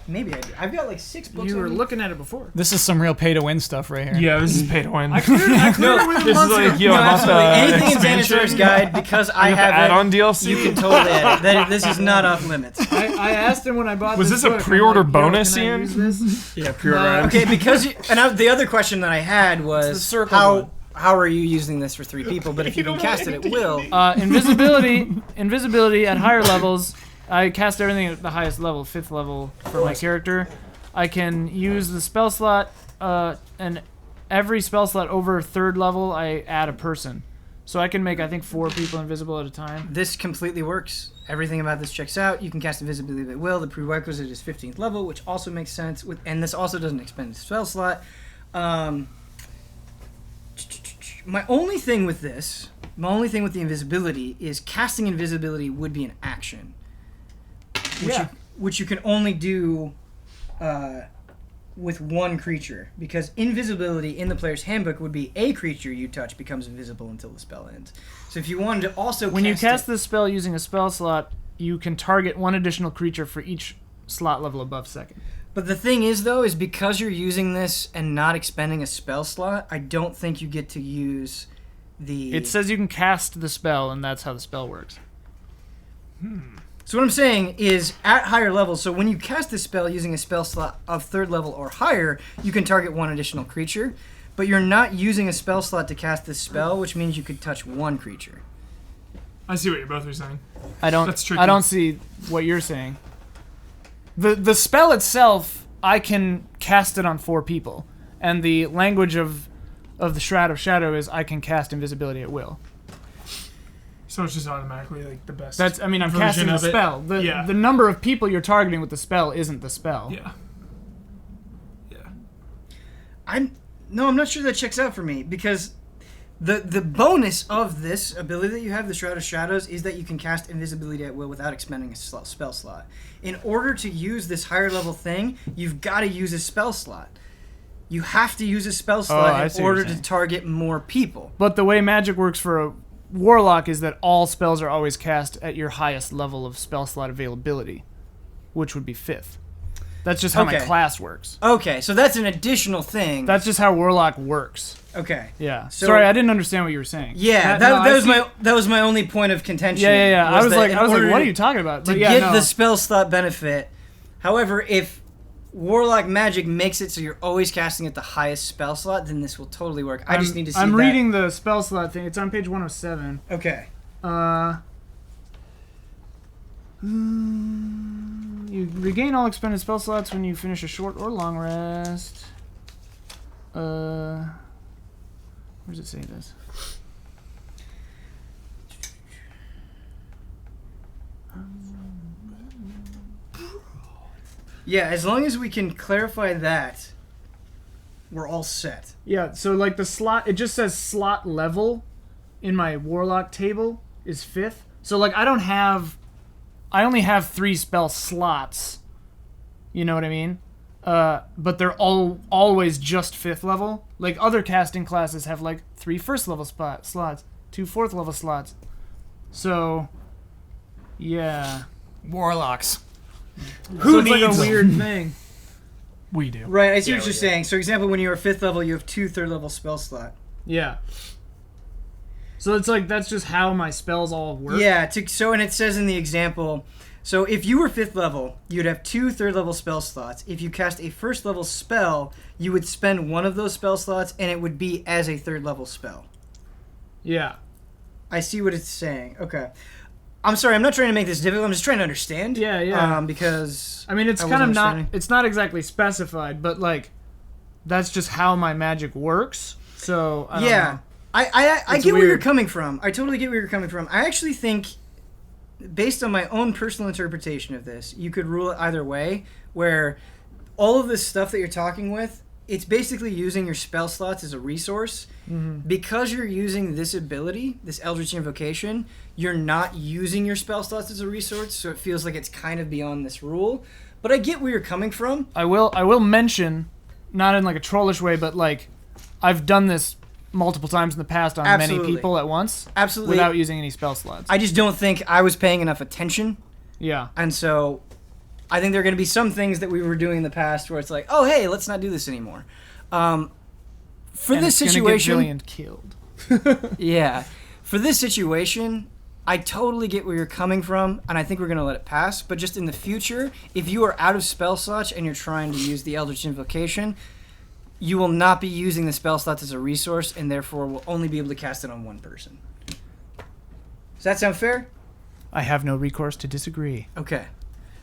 Maybe I do. I've got like 6 books. You were on me. looking at it before. This is some real pay to win stuff right here. Yeah, this is pay to win. I cleared it with This is like, yo, No, I want absolutely. the Anything in expansion. Xanathar's guide because I You have the have add-on it. DLC? You can totally add it. This is not off limits. I asked him when I bought Was this this a book, I'm pre-order like, yo, bonus, can I Ian? use this? Yeah, pre-order. Okay, because the other question that I had the was circle one. how are you using this for 3 people? But if you can cast it at will, Invisibility at higher levels. I cast everything at the highest level, 5th level for my character. I can use the spell slot, and every spell slot over 3rd level, I add a person. So I can make, I think, 4 people invisible at a time. this completely works. Everything about this checks out. You can cast invisibility at will. The prerequisite is 15th level, which also makes sense. And this also doesn't expend the spell slot. My only thing with this, my only thing with the invisibility is casting invisibility would be an action. Which you can only do with one creature, because invisibility in the player's handbook would be a creature you touch becomes invisible until the spell ends. So if you wanted to also When you cast it, this spell using a spell slot, you can target one additional creature for each slot level above 2nd. but the thing is though, is because you're using this and not expending a spell slot, I don't think you get to use the. It says you can cast the spell, and that's how the spell works. So what I'm saying is, at higher levels, so when you cast this spell using a spell slot of 3rd level or higher, you can target one additional creature, but you're not using a spell slot to cast this spell, which means you could touch one creature. I see what you both are saying. I don't. That's tricky. I don't see what you're saying. The spell itself, I can cast it on 4 people, and the language of the Shroud of Shadow is I can cast invisibility at will. So it's just automatically like the best. That's. I mean, I'm version casting the of it. spell. Yeah. The number of people you're targeting with the spell isn't the spell. Yeah. Yeah. I'm not sure that checks out for me, because the bonus of this ability that you have, the Shroud of Shadows, is that you can cast invisibility at will without expending a spell slot. In order to use this higher level thing, you've got to use a spell slot. You have to use a spell I slot see in what order you're to saying. target more people. But the way magic works for a warlock is that all spells are always cast at your highest level of spell slot availability, which would be 5th. That's just how my Okay. class works. Okay, so that's an additional thing. That's just how warlock works. Okay. Yeah. So- Sorry, I didn't understand what you were saying. Yeah, No, I see- that was my only point of contention. Yeah. I was that like, in what order are you talking about? to But yeah, get no. the spell slot benefit. However, if Warlock magic makes it so you're always casting at the highest spell slot, then this will totally work. I just need to see I'm that. reading the spell slot thing. It's on page 107. Okay. You regain all expended spell slots when you finish a short or long rest. Where does it say this? Yeah, as long as we can clarify that, we're all set. Yeah, so like the slot, it just says slot level in my warlock table is 5th. So like I only have 3 spell slots. You know what I mean? But they're always just 5th level. Like other casting classes have like 3 first level slots, 2 4th level slots. So, yeah. Warlocks. So it's like a weird thing. We do. Right, I see Yeah, what we you're do. saying. So, example, when you are 5th level, you have 2 3rd level spell slot. Yeah. So it's like that's just how my spells all work. Yeah, and it says in the example, so if you were 5th level, you'd have 2 3rd level spell slots. If you cast a 1st level spell, you would spend one of those spell slots, and it would be as a 3rd level spell. Yeah. I see what it's saying. Okay. I'm sorry, I'm not trying to make this difficult. I'm just trying to understand. Yeah, yeah. Because I mean, it's I kind of wasn't not. understanding. It's not exactly specified, but like, that's just how my magic works. So I don't know. I It's get where you're weird. coming from. I totally get where you're coming from. I actually think, based on my own personal interpretation of this, you could rule it either way, where all of this stuff that you're talking with, it's basically using your spell slots as a resource. Mm-hmm. Because you're using this ability, this Eldritch Invocation, you're not using your spell slots as a resource, so it feels like it's kind of beyond this rule. But I get where you're coming from. I will mention, not in like a trollish way, but like, I've done this multiple times in the past on Absolutely. many people at once Absolutely. without using any spell slots. I just don't think I was paying enough attention. Yeah. And so I think there are going to be some things that we were doing in the past where it's like, oh, hey, let's not do this anymore. For And this it's gonna get situation, Jillian killed. yeah, for this situation, I totally get where you're coming from, and I think we're going to let it pass. But just in the future, if you are out of spell slots and you're trying to use the Eldritch Invocation, you will not be using the spell slots as a resource, and therefore will only be able to cast it on one person. Does that sound fair? I have no recourse to disagree. Okay.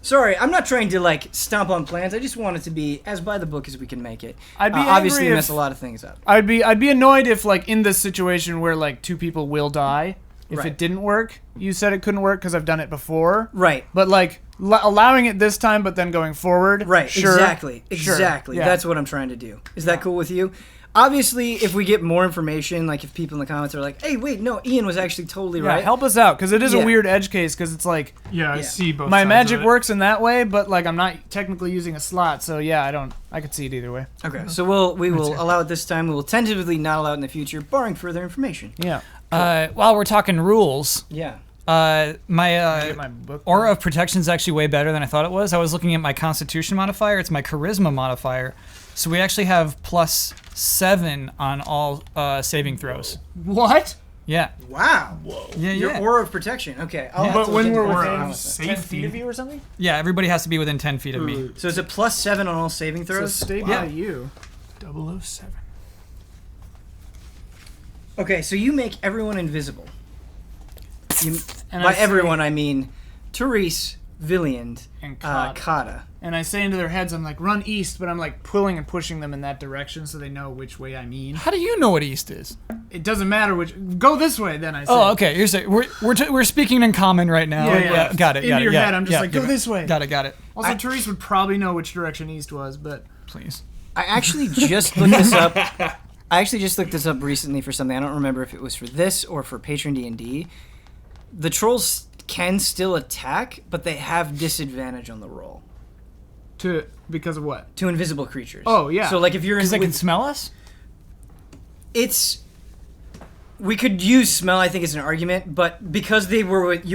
Sorry, I'm not trying to like stomp on plans. I just want it to be as by the book as we can make it. I'd be obviously angry mess if- a lot of things up. I'd be annoyed if like in this situation where like 2 people will die, if Right. it didn't work. You said it couldn't work because I've done it before. Right. But like allowing it this time, but then going forward. Right. Sure. Exactly. Sure. Exactly. Yeah. That's what I'm trying to do. Is that cool with you? Obviously, if we get more information, like if people in the comments are like, "Hey, wait, no, Ian was actually totally Yeah, right." help us out because it is Yeah. a weird edge case because it's like Yeah, I Yeah. see both my sides magic of it. works in that way, but like I'm not technically using a slot, so yeah, I could see it either way. Okay. So we will allow it this time. We will tentatively not allow it in the future, barring further information. Yeah. While we're talking rules, Yeah. my Get my book. aura of protection is actually way better than I thought it was. I was looking at my Constitution modifier. It's my Charisma modifier. So we actually have +7 on all saving throws. What? Yeah. Wow. Yeah, Your yeah. aura of protection. Okay. I'll have But to when look we're into Aura that. of within 10 feet safety. of you or something? Yeah, everybody has to be within 10 feet of me. So it's a +7 on all saving So throws. stay Wow. by you. 007. Okay, so you make everyone invisible. And By I say- everyone, I mean Therese, Villiand, And Kata. Kata. And I say into their heads, I'm like, run east, but I'm like pulling and pushing them in that direction so they know which way I mean. How do you know what east is? It doesn't matter which. Go this way, then I say. Oh, okay. You're saying we're speaking in common right now. Yeah. Got it. Into got it, your yeah, head, I'm just yeah, like, go yeah. this way. Got it. Also, Therese would probably know which direction east was, but Please. I actually just looked this up. I actually just looked this up recently for something. I don't remember if it was for this or for Patron D&D. The trolls can still attack, but they have disadvantage on the roll because of what? to invisible creatures. Oh, yeah. So like if you're in, Because they can smell us? we could use smell, I think, as an argument, but because you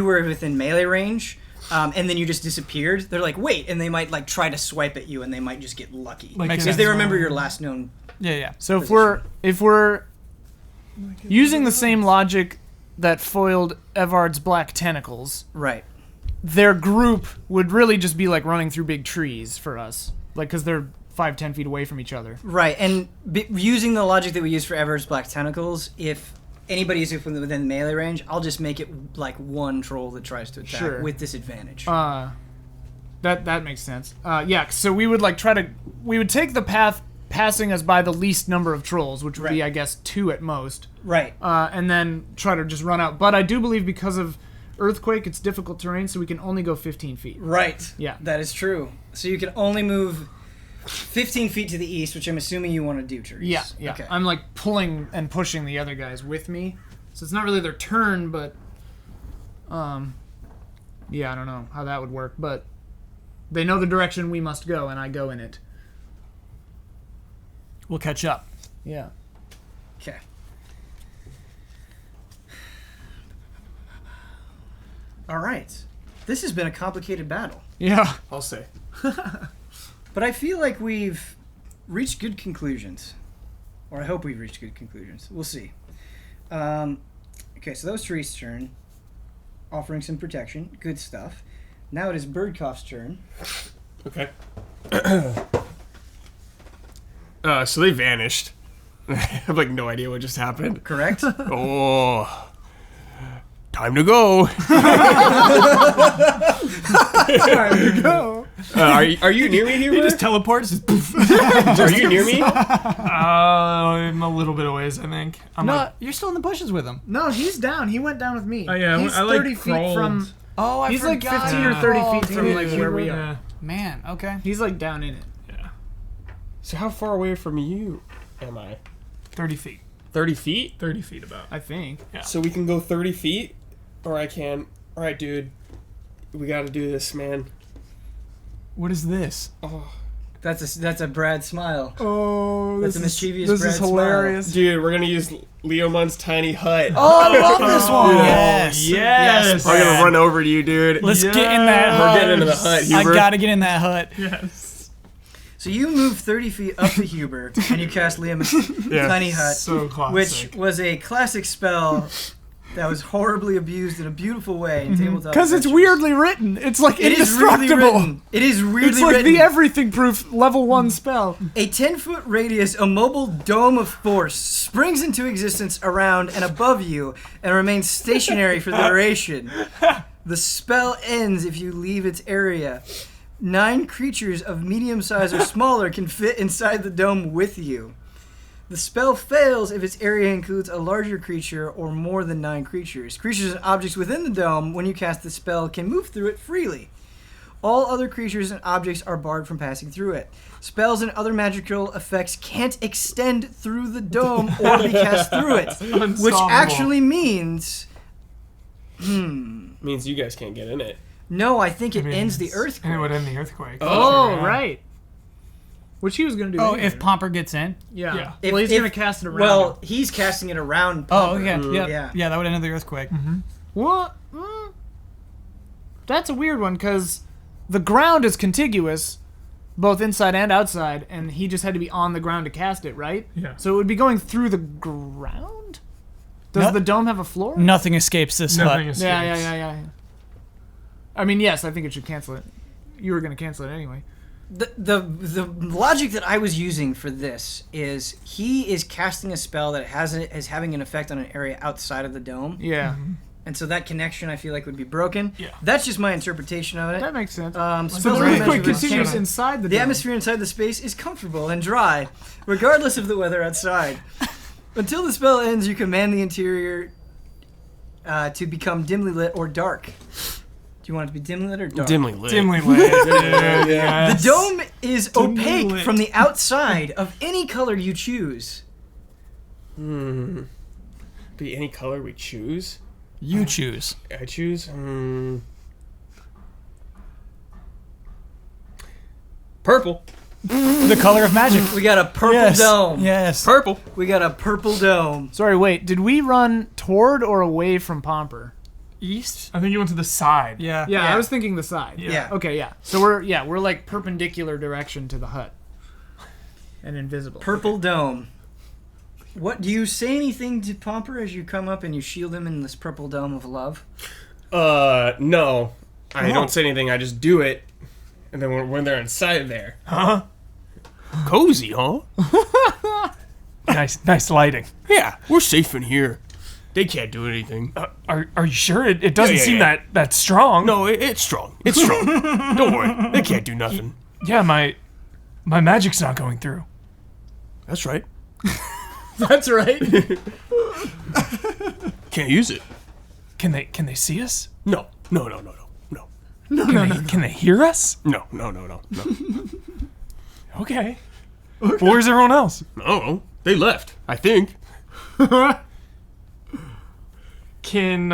were within melee range, and then you just disappeared, they're like, wait, and they might like try to swipe at you, and they might just get lucky Like Makes because sense. they remember your last known. Yeah. So if we're using the same logic that foiled Evard's black tentacles, Right. their group would really just be like running through big trees for us, like because they're 5-10 feet away from each other. Right, and using the logic that we use for Ever's Black Tentacles, if anybody is within melee range, I'll just make it like one troll that tries to attack Sure. with disadvantage. That makes sense. Yeah, so we would like we would take the path passing us by the least number of trolls, which would be, Right. I guess, 2 at most. Right. And then try to just run out. But I do believe because of earthquake, it's difficult terrain, so we can only go 15 feet. Right. Yeah. That is true. So you can only move 15 feet to the east, which I'm assuming you want to do, Therese. Yeah. Okay. I'm like pulling and pushing the other guys with me, so it's not really their turn, but yeah, I don't know how that would work, but they know the direction we must go, and I go in it. We'll catch up. Yeah. Okay. All right. This has been a complicated battle, Yeah. I'll say. but I feel like we've reached good conclusions, or I hope we've reached good conclusions. We'll see. Okay, so that was Therese's turn, offering some protection. Good stuff. Now it is Birdcought's turn. Okay. So they vanished. I have like no idea what just happened. Correct? Oh, time to go. Are you near me here? He Bert? just teleports. Are you near me? I'm a little bit away, I think. I'm No, like, you're still in the bushes with him. No, he's down. He went down with me. Oh, yeah, he's I, like, 30 feet crawled. from. Oh, I He's like forgot. 15 or 30 feet from like yeah, where we are. yeah, Man, okay. He's like down in it. yeah. So how far away from you am I? 30 feet. 30 feet? 30 feet about. I think. So we can go 30 feet? Or I can... Alright, dude. We gotta do this, man. What is this? Oh. That's a Brad smile. Oh, That's a mischievous Brad smile. Dude, we're gonna use Leomund's tiny hut. Oh, I love this one. Yeah. Yes. Yes. I'm gonna run over to you, dude. Let's get in that We're hut. getting into the hut, I Hubert. gotta get in that hut. Yes. So you move 30 feet up to Huber, and you cast Liam's Yeah. tiny hut, So classic. which was a classic spell that was horribly abused in a beautiful way in Tabletop Because it's Adventures. weirdly written. It's like It is really indestructible. written. It is weirdly It's like written. the everything proof level 1 spell. A 10-foot radius, a mobile dome of force springs into existence around and above you and remains stationary for the duration. The spell ends if you leave its area. 9 creatures of medium size or smaller can fit inside the dome with you. The spell fails if its area includes a larger creature or more than 9 creatures. Creatures and objects within the dome, when you cast the spell, can move through it freely. All other creatures and objects are barred from passing through it. Spells and other magical effects can't extend through the dome or be cast through it. Which Unstoppable. actually means... Means you guys can't get in it. No, I think it ends the And it would earthquake. end the earthquake. Oh, Sure, yeah. right. Which he was going to do. Oh, anyway. if Pomper gets in? Yeah. Yeah. Well, he's going to cast it around. Well, he's casting it around Oh, Pomper. okay. Yeah. Yeah. Yeah, that would end the earthquake. What? That's a weird one, because the ground is contiguous, both inside and outside, and he just had to be on the ground to cast it, right? Yeah. So it would be going through the ground? Does No- the dome have a floor? Nothing escapes this Nothing hut. escapes. Yeah. I mean, yes, I think it should cancel it. You were going to cancel it anyway. The logic that I was using for this is he is casting a spell that is having an effect on an area outside of the dome, Yeah. and so that connection I feel like would be broken. Yeah. That's just my interpretation of it. That makes sense. Spells So the and earthquake magic continues resist- inside the The dome. atmosphere inside the space is comfortable and dry, regardless of the weather outside. Until the spell ends, you command the interior to become dimly lit or dark. Do you want it to be dimly lit or dark? Dimly lit. Dimly lit. Yeah. The dome is Dimly opaque lit. from the outside of any color you choose. Be any color we choose? You choose. I choose? Purple. The color of magic. We got a purple Yes. dome. Yes. Purple. We got a purple dome. Sorry, wait. Did we run toward or away from Pomper? East? I think you went to the side. Yeah. Yeah, Yeah. I was thinking the side. Yeah. Okay, yeah. So we're like perpendicular direction to the hut. And invisible. Purple dome. What do you say anything to Pomper as you come up and you shield him in this purple dome of love? No. I No. don't say anything, I just do it. And then when they're inside there. Huh? Cozy, huh? Nice lighting. Yeah, we're safe in here. They can't do anything. Are you sure? It doesn't Yeah, seem yeah. that strong. No, it's strong. It's strong. Don't worry. They can't do nothing. Yeah, my magic's not going through. That's right. That's right. Can't use it. Can they see us? No. Can they hear us? No. Okay. Well, where's everyone else? Oh, they left. I think. Can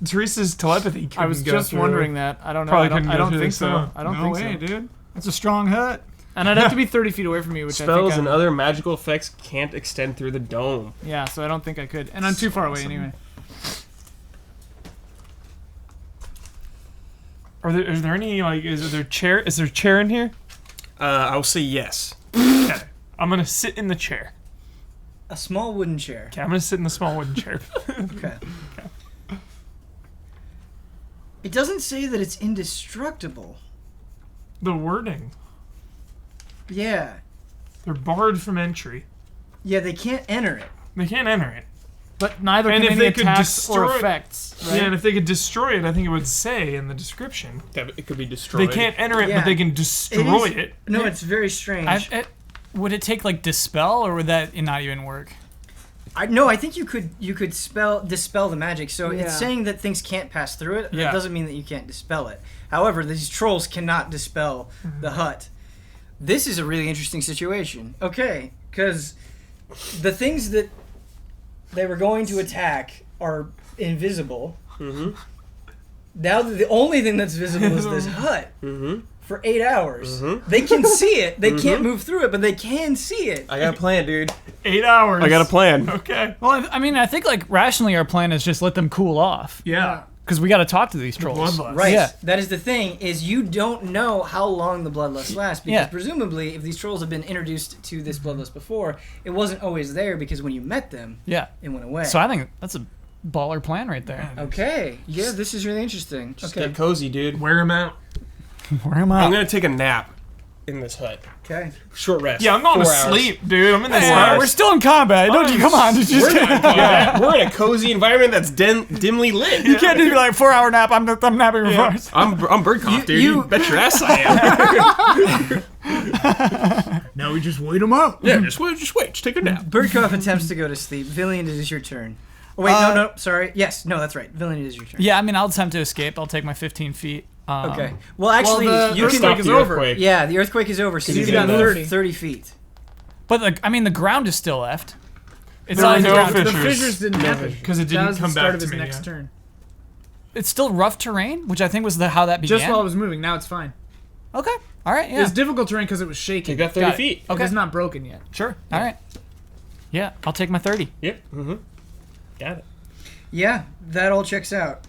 Teresa's telepathy? I was just wondering that. I don't know. Probably I don't, couldn't I go don't through think this, so. so. I don't No think way, so. dude. That's a strong hut. And I'd have to be 30 feet away from me, which Spells I think and other magical effects can't extend through the dome. yeah, so I don't think I could. And I'm too far away anyway. Is there any is there a chair in here? I'll say yes. Okay. I'm gonna sit in the chair. A small wooden chair. Okay, I'm gonna sit in the small wooden chair. Okay. It doesn't say that it's indestructible. The wording. Yeah. They're barred from entry. Yeah, they can't enter it. They can't enter it. But neither And can if any they could attacks or destroy- effects. Right? Yeah, and if they could destroy it, I think it would say in the description. It could be destroyed. They can't enter it, Yeah. but they can destroy is- it. No, it's very strange. Would it take like dispel, or would that not even work? I think you could dispel the magic. So Yeah. it's saying that things can't pass through it. Yeah. That doesn't mean that you can't dispel it. However, these trolls cannot dispel the hut. This is a really interesting situation. Okay, because the things that they were going to attack are invisible. Mm-hmm. Now the only thing that's visible is this hut. Mm-hmm. For 8 hours. Mhm. They can see it. They can't move through it, but they can see it. I got a plan, dude. 8 hours. I got a plan. Okay. Well, I mean, I think like rationally, our plan is just let them cool off Yeah. because we got to talk to these trolls. Bloodlust. Right. Yeah. That is the thing, is you don't know how long the bloodlust lasts, because Yeah. presumably if these trolls have been introduced to this bloodlust before, it wasn't always there because when you met them, Yeah. it went away. So I think that's a baller plan right there. Okay. Yeah, this is really interesting. Just Okay. get cozy, dude. Wear him out. Where am I'm I? gonna take a nap in this hut. Okay. Short rest. Yeah, I'm going to 4 hours. sleep, dude. I'm in this Hey, house. We're still in combat. Don't you come on? We're not in combat. We're in a cozy environment that's dimly lit. You can't just be like 4-hour nap. I'm napping for hours. I'm Birdcough, dude. you- You bet your ass I am. Now we just wait them out. Yeah, just wait. Just take a nap. Birdcough attempts to go to sleep. Villian, it is your turn. Oh, wait, no, sorry. Yes, no, that's right. Villian, it is your turn. Yeah, I mean, I'll attempt to escape. I'll take my 15 feet. Okay. Well, actually, the you can... Stop is the over. earthquake. Yeah, the earthquake is over, so Can you you can get move 30? 30 feet. But I mean, the ground is still left. It's There not are the no ground. fissures. The fissures didn't happen. Because it That didn't was come the start back of to his me. next Yeah. turn. It's still rough terrain, which I think was how that began. Just while I was moving, now it's fine. Okay. All right. It Yeah. was difficult terrain because it was shaking. You got 30 Got it. feet. Okay. It's not broken yet. Sure. All right. Yeah, I'll take my 30. Yep. Mm-hmm. Got it. Yeah, that all checks out.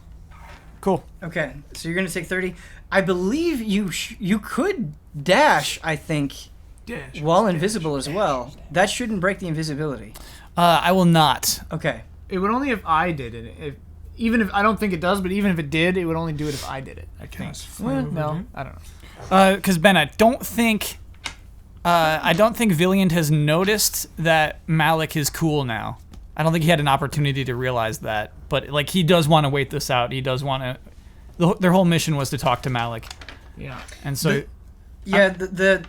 Cool. Okay, so you're going to take 30. I believe you could dash, I think, Dash. while invisible as well. That shouldn't break the invisibility. I will not. Okay. It would only if I did it. Even if I don't think it does, but even if it did, it would only do it if I did it. I think. No, I don't know. Because Ben, I don't think Villiand has noticed that Malik is cool now. I don't think he had an opportunity to realize that. But like, he does want to wait this out. He does want to. Their whole mission was to talk to Malik, Yeah. and so Yeah, the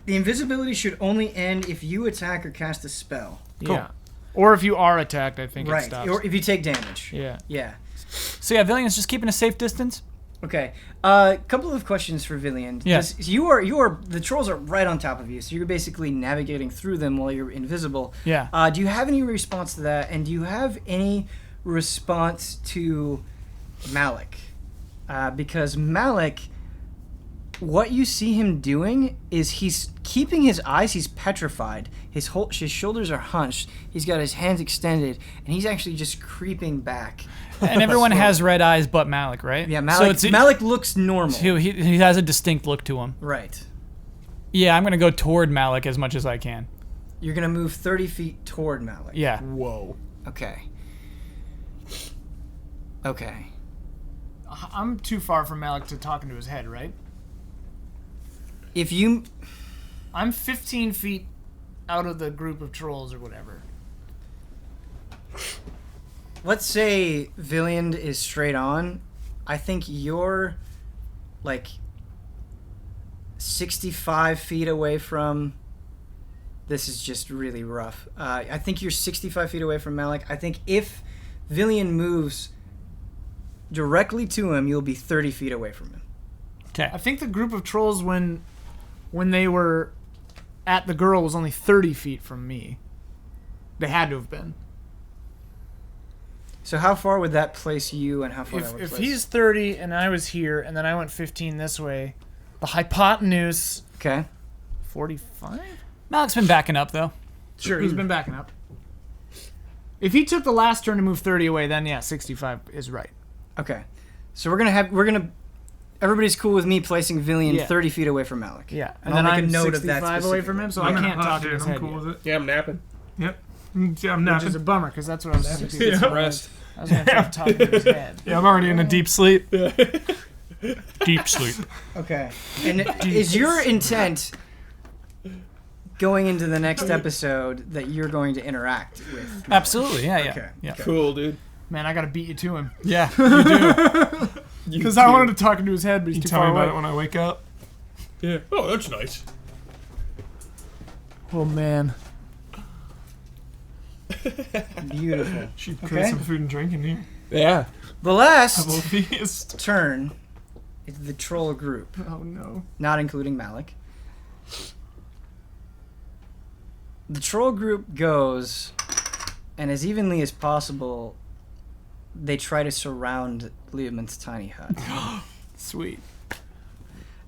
invisibility should only end if you attack or cast a spell. Yeah. Or if you are attacked, I think it Right, stops. or if you take damage. Yeah. Yeah. yeah, Villiand's just keeping a safe distance. Okay. Couple of questions for Villiand. Yeah. You are the trolls are right on top of you, so you're basically navigating through them while you're invisible. Yeah. Do you have any response to that? And do you have any response to Malik? Because Malik, what you see him doing is he's keeping his eyes. He's petrified. His shoulders are hunched. He's got his hands extended, and he's actually just creeping back. And everyone has red eyes but Malik, right? Yeah, So Malik. Malik looks normal. he has a distinct look to him. Right. Yeah, I'm gonna go toward Malik as much as I can. You're gonna move 30 feet toward Malik. Yeah. Whoa. Okay. Okay. I'm too far from Malik to talk into his head, right? If you... I'm 15 feet out of the group of trolls or whatever. let's say Villiand is straight on. I think you're like 65 feet away from. This is just really rough. I think you're 65 feet away from Malik. I think if Villiand moves directly to him, you'll be 30 feet away from him. Okay. I think the group of trolls when they were at the girl was only 30 feet from me. They had to have been. So how far would that place you, and how far that would If place? he's 30 and I was here and then I went 15 this way, the hypotenuse Okay. 45? Malik's been backing up though. Sure, he's been backing up. If he took the last turn to move 30 away, then yeah, 65 is right. Okay. So everybody's cool with me placing Villiand 30 feet away from Malik. Yeah, And and then I'll make I'm a note of that 65 away from him, so I'm I in a can't hot talk to dude, his I'm head cool yet. with it. Yeah, I'm napping. Yep. Yeah, I'm Which napping. is a bummer, because that's what I was Napping. thinking. Get some rest. I was going to try to talk to his head. Yeah, I'm already in a deep sleep. Deep sleep. Okay. And is your intent going into the next episode that you're going to interact with? Absolutely. Yeah. Yeah. Okay. Yeah. Cool, dude. Man, I got to beat you to him. Yeah. You do. Because I wanted to talk into his head, but he's You too tell me far about away. it when I wake up. Yeah. Oh, that's nice. Oh, man. Beautiful. Should Okay. create some food and drink in here. Yeah. The I will last feast. turn is the troll group, Oh no. not including Malik. The troll group goes, and as evenly as possible, they try to surround Leomund's tiny hut. Sweet.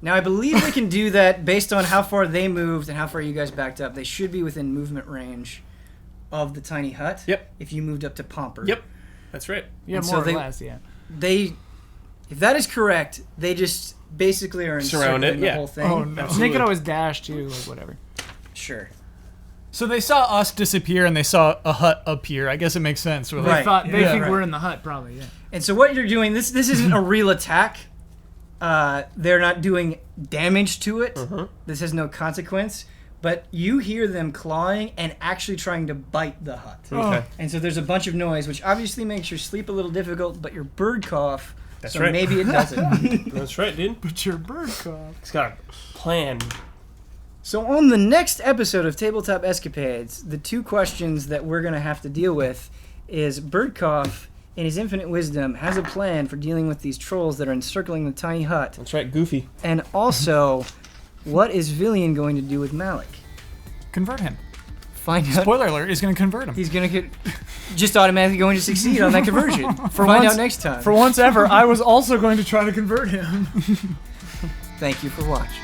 Now, I believe they can do that based on how far they moved and how far you guys backed up. They should be within movement range of the tiny hut. Yep. If you moved up to Pomper. Yep. That's right. Yeah, And so more or they- less, yeah. If that is correct, they just basically are Surround encircling it, the yeah. whole thing. Oh, no. They Absolutely. could always dash, too, like whatever. Sure. So they saw us disappear and they saw a hut appear. I guess it makes sense. We're Right. like, They Yeah. think Right. we're in the hut, probably, yeah. And so what you're doing, this isn't a real attack. They're not doing damage to it. This has no consequence. But you hear them clawing and actually trying to bite the hut. Okay. And so there's a bunch of noise, which obviously makes your sleep a little difficult, but your bird cough, That's so right. maybe it doesn't. That's right, dude. But your bird cough. It's got a plan. So on the next episode of Tabletop Escapades, the two questions that we're going to have to deal with is Birdcough, in his infinite wisdom, has a plan for dealing with these trolls that are encircling the tiny hut. That's right, Goofy. And also, what is Villian going to do with Malik? convert him. Find out. Spoiler alert, he's going to convert him. He's going to get just automatically going to succeed on that conversion. Find once- out next time. For once ever, I was also going to try to convert him. Thank you for watching.